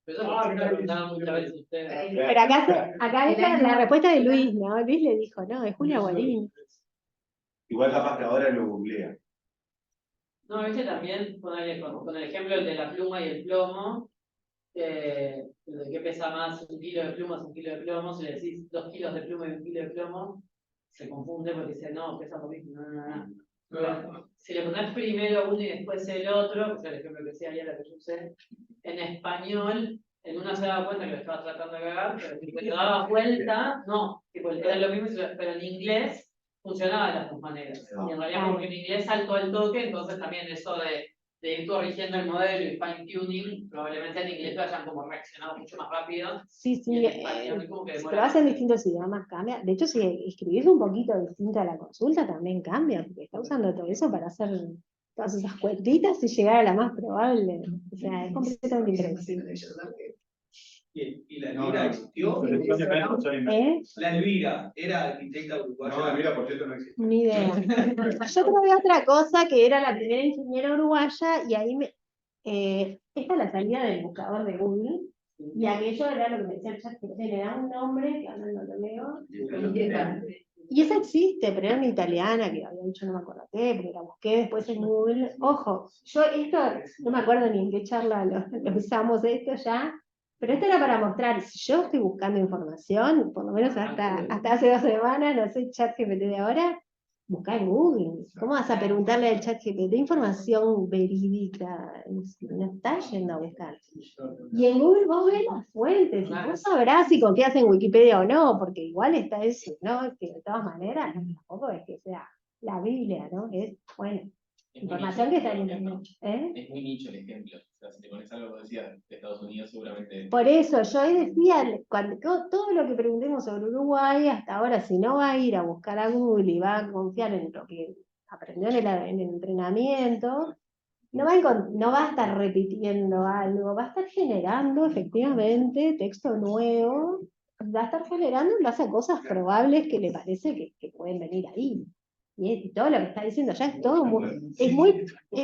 Pero eso porque me preguntaban muchas veces ustedes. Pero acá es la respuesta de Luis, ¿no? Luis le dijo, no, es Julia Guarino. Igual capaz que ahora lo googlea. No, viste también ponerle con el ejemplo de la pluma y el plomo, de qué pesa más un kilo de pluma es un kilo de plomo, si le decís 2 kilos de pluma y 1 kilo de plomo, se confunde porque dice, no, pesa lo mismo, no. Pero si le pones primero uno y después el otro, que es el ejemplo que decía ayer, la que yo usé, en español, en una se daba cuenta que lo estaba tratando de cagar, pero si le daba vuelta, no, tipo, era lo mismo, pero en inglés funcionaba de las dos maneras. Y en realidad, porque en inglés saltó al toque, entonces también eso de ir corrigiendo el modelo y fine tuning, probablemente en inglés vayan como reaccionado mucho más rápido. Sí, Y en español como que si demora lo hacen en más. distintos idiomas cambia. De hecho, si escribís un poquito distinto a la consulta, también cambia, porque está usando todo eso para hacer todas esas cuentitas y llegar a la más probable. O sea, es completamente impredecible. ¿Y la Elvira existió? ¿Eh? La Elvira era arquitecta No, uruguaya. mira, por cierto, no existe. Ni idea. Yo probé otra cosa que era la primera ingeniera uruguaya y ahí esta es la salida del buscador de Google y aquello era lo que me decía el chat, que le da un nombre, que ahora no lo leo. Y esa existe, pero era una italiana que había dicho no me acuerdo qué, pero la busqué después en Google. Ojo, yo esto, no me acuerdo ni en qué charla lo usamos esto ya, pero esto era para mostrar, si yo estoy buscando información, por lo menos hasta hace 2 semanas, no sé, ChatGPT de ahora, busca en Google. ¿Cómo vas a preguntarle al ChatGPT información verídica? No estás yendo a buscar. Y en Google vos ves las fuentes, y vos sabrás si confías en Wikipedia o no, porque igual está eso, ¿no? Que de todas maneras, tampoco es que sea la Biblia, ¿no? Es, bueno, información que está en internet. ¿Eh? Es muy nicho el ejemplo. O sea, si te pones algo que decía de Estados Unidos, seguramente. Por eso, yo ahí decía, todo lo que preguntemos sobre Uruguay, hasta ahora, si no va a ir a buscar a Google y va a confiar en lo que aprendió en el entrenamiento, no va a estar repitiendo algo, va a estar generando efectivamente texto nuevo, va a estar generando en base a cosas probables que le parece que pueden venir ahí. Y todo lo que está diciendo ya es todo es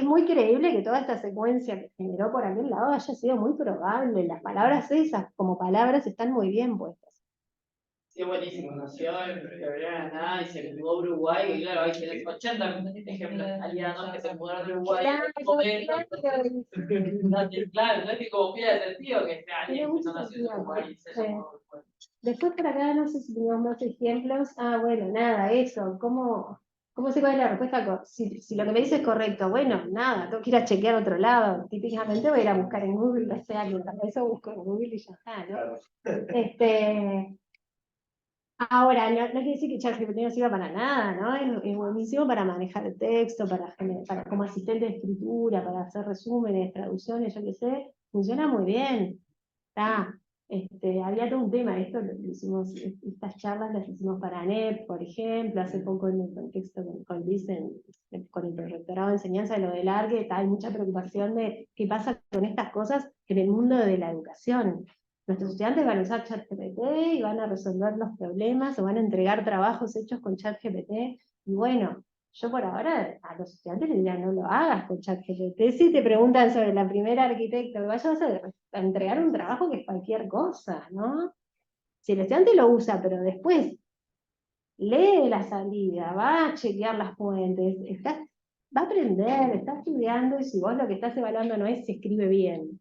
muy creíble que toda esta secuencia que generó por aquel lado haya sido muy probable. Las palabras esas como palabras están muy bien puestas. Sí, buenísimo. Nació en febrero de nada y se mudó a Uruguay. Y claro, ahí tenés 80 ejemplos italianos que se mudaron a Uruguay. Claro, no es que como pida de sentido que sea alguien que no nació en Uruguay y se llamó Uruguay. Después por acá no sé si teníamos más ejemplos. Ah, bueno, nada, eso, cómo ¿Cómo sé cuál es la respuesta? Si lo que me dice es correcto, bueno, nada, tengo que ir a chequear a otro lado. Típicamente voy a ir a buscar en Google, o sea, que para eso busco en Google y ya está, ¿no? Claro. Ahora, no quiere decir que ChatGPT no sirva para nada, ¿no? Es buenísimo para manejar el texto, para como asistente de escritura, para hacer resúmenes, traducciones, yo qué sé, funciona muy bien. Está. Había todo un tema, esto lo hicimos, estas charlas las hicimos para NEP, por ejemplo, hace poco en el contexto con Luis, con el proyectorado de enseñanza de lo del ARGE, hay mucha preocupación de qué pasa con estas cosas en el mundo de la educación. Nuestros estudiantes van a usar ChatGPT y van a resolver los problemas o van a entregar trabajos hechos con ChatGPT, y bueno, yo por ahora a los estudiantes les diría no lo hagas con ChatGPT. Si te preguntan sobre la primera arquitecta, que vayas a entregar un trabajo que es cualquier cosa, ¿no? Si el estudiante lo usa, pero después lee la salida, va a chequear las fuentes, va a aprender, está estudiando, y si vos lo que estás evaluando no es si escribe bien,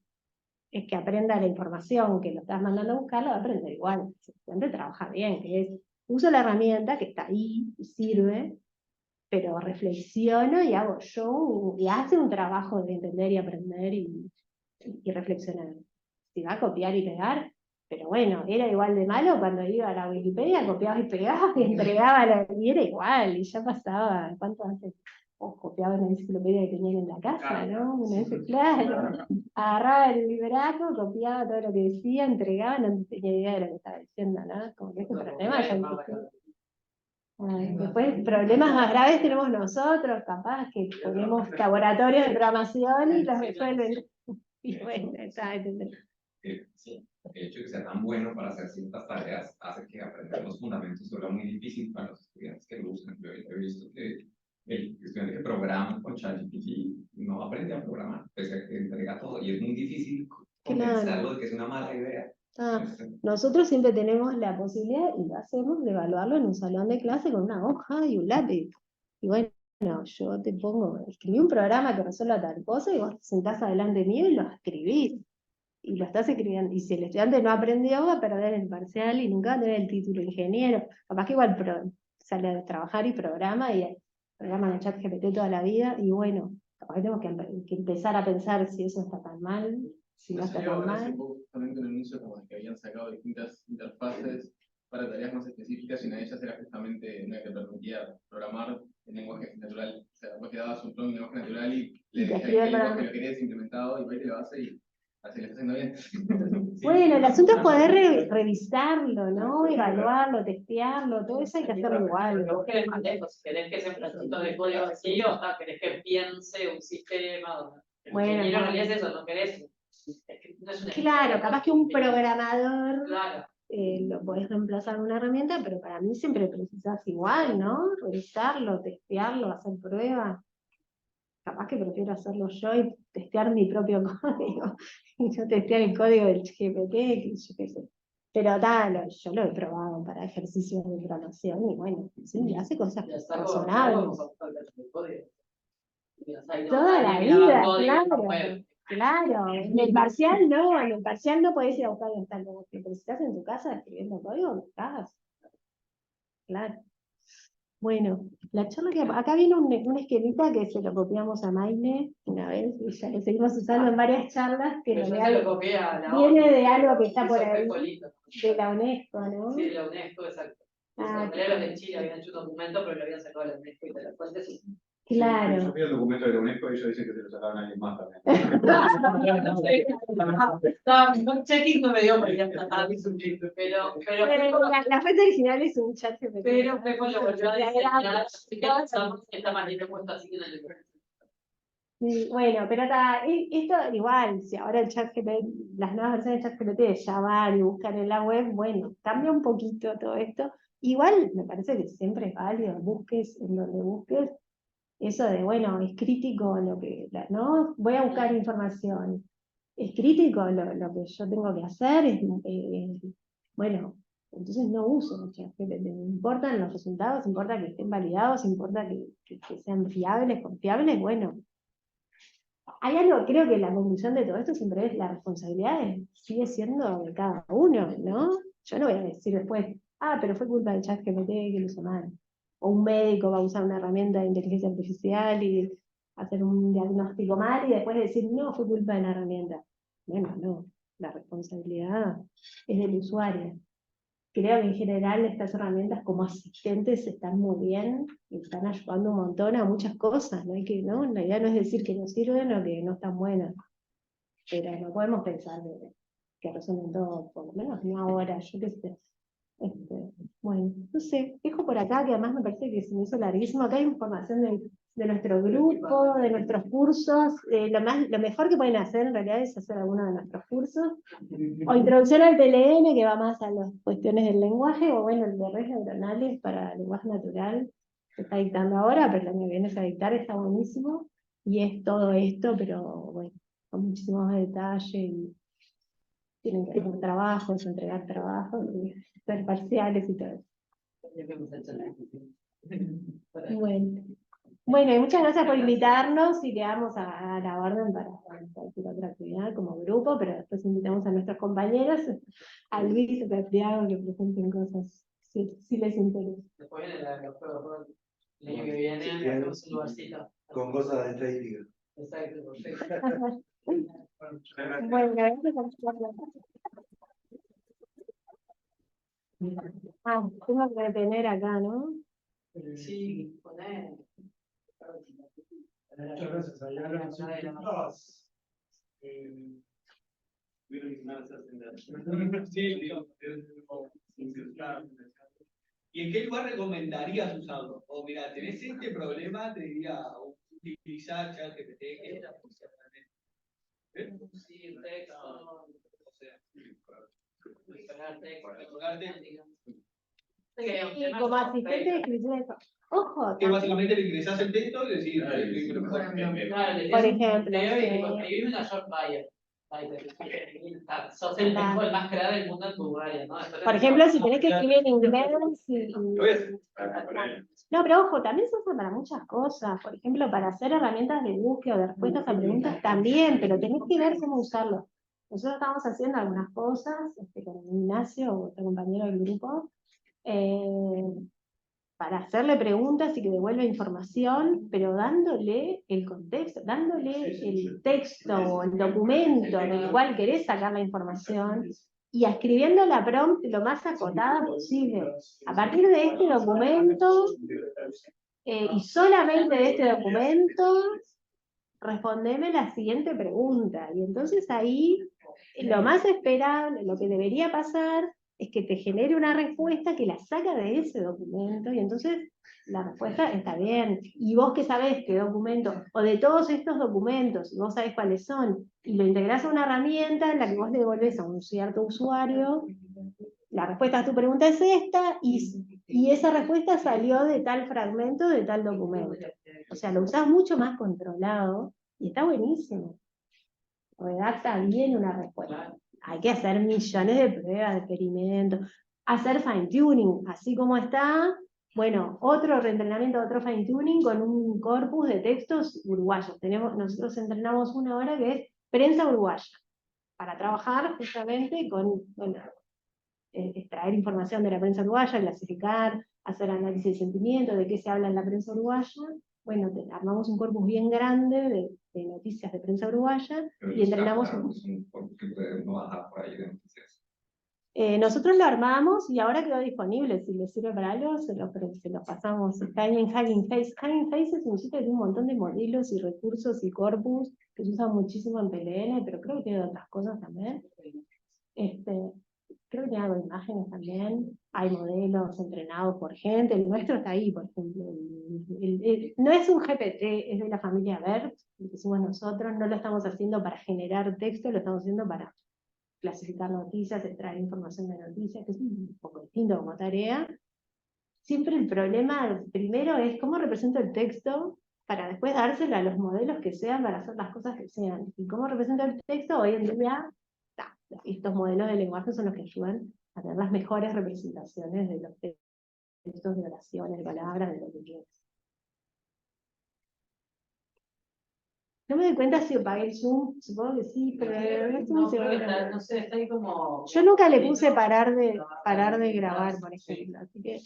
es que aprenda la información que lo estás mandando a buscar, lo va a aprender igual. Si el estudiante trabaja bien, que es, uso la herramienta que está ahí y sirve, pero reflexiono y hago yo, y hace un trabajo de entender y aprender y reflexionar. Si va a copiar y pegar, pero bueno, era igual de malo cuando iba a la Wikipedia, copiaba y pegaba y entregaba y era igual, y ya pasaba. ¿Cuánto hace? Copiaba una enciclopedia que tenían en la casa, ¿no? Una vez, claro, agarraba el libraco, copiaba todo lo que decía, entregaba, no tenía idea de lo que estaba diciendo, ¿no? Como que ese problema ya existía. Después, problemas más graves tenemos nosotros, capaz, que ponemos laboratorios de programación y los resuelven. Y bueno, Sí, el hecho de que sea tan bueno para hacer ciertas tareas hace que aprender los fundamentos sea muy difícil para los estudiantes que lo usan. Yo he visto que el estudiante que programa con ChatGPT no aprende a programar, pese a que entrega todo, y es muy difícil convencerlo de que es una mala idea. Nosotros siempre tenemos la posibilidad, y lo hacemos, de evaluarlo en un salón de clase con una hoja y un lápiz. Y bueno, yo te pongo, escribí un programa que resuelva tal cosa, y vos te sentás adelante mío y lo escribís. Y lo estás escribiendo. Y si el estudiante no aprendió, va a perder el parcial y nunca va a tener el título de ingeniero. Capaz que igual sale a trabajar y programa, y programa en ChatGPT toda la vida, y bueno, capaz que tenemos que empezar a pensar si eso está tan mal, si no está tan mal. Hace poco justamente un anuncio como de que habían sacado distintas interfaces para tareas más específicas, y una de ellas era justamente una que permitía programar en lenguaje natural. O sea, vos te dabas un prompt en lenguaje natural y le decías qué lenguaje lo querías implementado, y ahí te lo hace y así lo está haciendo bien. Bueno, el asunto es poder revisarlo, ¿no? Evaluarlo, testearlo, todo eso hay que hacerlo igual. Vos querés más lejos, querés que ese pedacito de código vacío, querés que piense un sistema. Bueno, y no realidad es eso, no querés. No es claro, capaz que un programador claro. Lo podés reemplazar con una herramienta, pero para mí siempre precisas igual, ¿no? Revisarlo, testearlo, hacer pruebas. Capaz que prefiero hacerlo yo y testear mi propio código, y no testear el código del GPT, que yo qué sé. Pero tal, yo lo he probado para ejercicios de programación, y bueno, sí, hace cosas razonables. Toda la vida, claro. Claro, en el parcial no podés ir a buscar el tal, pero si estás en tu casa escribiendo código, buscás. Claro. Bueno, la charla que acá viene un esquemita que se lo copiamos a Maile una vez, y ya lo seguimos usando en varias charlas, que viene de algo que está por ahí, de la UNESCO, ¿no? Sí, de la UNESCO, exacto. Los de Chile habían hecho un documento, pero lo habían sacado a la UNESCO y de las fuentes. Claro. Yo vi el documento de la UNESCO y ellos dicen que se lo sacaron a alguien más también. No, checking no me dio porque ya está, pero la fuente original es un chat GPT. Pero Pepo lo volvió a diseñar, está manito puesto así que no le parece. Sí, bueno, pero esto igual, si ahora el chat GPT, las nuevas versiones de chat GPT ya van y buscan en la web, bueno, cambia un poquito todo esto. Igual me parece que siempre es válido, busques en donde busques, eso de, bueno, es crítico lo que, ¿no? Voy a buscar información. Es crítico lo que yo tengo que hacer, bueno, entonces no uso ChatGPT. Me importan los resultados, importa que estén validados, importa que sean fiables, confiables, bueno. Hay algo, creo que la conclusión de todo esto siempre es la responsabilidad sigue siendo de cada uno, ¿no? Yo no voy a decir después, pero fue culpa del ChatGPT que lo hizo mal. o un médico va a usar una herramienta de inteligencia artificial y hacer un diagnóstico mal y después decir, no, fue culpa de la herramienta. Bueno, no, la responsabilidad es del usuario. Creo que en general estas herramientas como asistentes están muy bien y están ayudando un montón a muchas cosas. ¿No? La idea no es decir que no sirven o que no están buenas, pero no podemos pensar que resuelven todo, por lo menos no ahora, yo qué sé. Bueno, no sé, dejo por acá, que además me parece que se me hizo larguísimo. Acá hay información de nuestro grupo, de nuestros cursos. Lo mejor que pueden hacer en realidad es hacer alguno de nuestros cursos. O introducción al TLN, que va más a las cuestiones del lenguaje, o bueno, el de redes neuronales para lenguaje natural, que está dictando ahora, pero el año que viene se va a dictar, está buenísimo. Y es todo esto, pero bueno, con muchísimo más detalle. Y tienen que hacer trabajos, entregar trabajos, y hacer parciales y todo eso. Bueno, y muchas gracias por invitarnos y quedamos a la orden para cualquier otra actividad como grupo, pero después invitamos a nuestros compañeros, a Luis y a Santiago, que presenten cosas si les interesa. Después viene los juegos de rol. El año que viene hacemos un lugarcito. Con cosas de estadística. Exacto, perfecto. Bueno, gracias por tengo que detener acá, ¿no? Sí, poner. Muchas gracias. Allá las invitadas. ¿Y en qué lugar recomendarías usarlo? O mira, tenés este problema, te diría utilizar ChatGPT, que es la función realmente. Sí, texto. O sea, Sí, como asistente de escritura. Ojo, que básicamente le ingresás el texto y decís, por ejemplo, escribir una short bio. Sos el mejor, el más creador del mundo en tu área, ¿no? Por ejemplo, si tenés que escribir en inglés no, pero ojo, también se usa para muchas cosas. Por ejemplo, para hacer herramientas de búsqueda o de respuestas a preguntas también, pero tenés que ver cómo usarlo. Nosotros estamos haciendo algunas cosas con Ignacio, otro compañero del grupo, para hacerle preguntas y que devuelva información, pero dándole el contexto, dándole el texto o el documento del cual querés sacar la información y escribiendo la prompt lo más acotada posible. A partir de este documento y solamente de este documento, respondeme la siguiente pregunta. Y entonces ahí lo más esperable, lo que debería pasar es que te genere una respuesta que la saca de ese documento y entonces la respuesta está bien. Y vos que sabés qué documento, o de todos estos documentos, y vos sabés cuáles son, y lo integrás a una herramienta en la que vos le devolvés a un cierto usuario, la respuesta a tu pregunta es esta, y esa respuesta salió de tal fragmento, de tal documento. O sea, lo usás mucho más controlado, y está buenísimo. Redacta bien una respuesta. Hay que hacer millones de pruebas, de experimentos, hacer fine tuning, así como está, bueno, otro reentrenamiento, otro fine tuning con un corpus de textos uruguayos. Nosotros entrenamos una hora que es prensa uruguaya, para trabajar justamente con, bueno, extraer información de la prensa uruguaya, clasificar, hacer análisis de sentimiento, de qué se habla en la prensa uruguaya. Bueno, armamos un corpus bien grande de noticias de prensa uruguaya y entrenamos un corpus que ustedes no bajan por ahí de noticias. Nosotros lo armamos y ahora quedó disponible. Si les sirve para algo, se lo pasamos. Está ahí en Hugging Face. Hugging Face es un sitio que tiene un montón de modelos y recursos y corpus que se usan muchísimo en PLN, pero creo que tiene otras cosas también. Creo que tiene algo de imágenes también. Hay modelos entrenados por gente. El nuestro está ahí, por ejemplo. No es un GPT, es de la familia BERT, lo que hicimos nosotros. No lo estamos haciendo para generar texto, lo estamos haciendo para clasificar noticias, extraer información de noticias, que es un poco distinto como tarea. Siempre el problema primero es cómo represento el texto para después dárselo a los modelos que sean para hacer las cosas que sean. Y cómo represento el texto hoy en día, estos modelos de lenguaje son los que ayudan a tener las mejores representaciones de los textos, de oraciones, de palabras, de lo que quieras. No me doy cuenta si apagué el Zoom, supongo que sí, pero no estoy muy segura. No sé, está ahí como... Yo nunca le puse parar de grabar, por ejemplo, así que...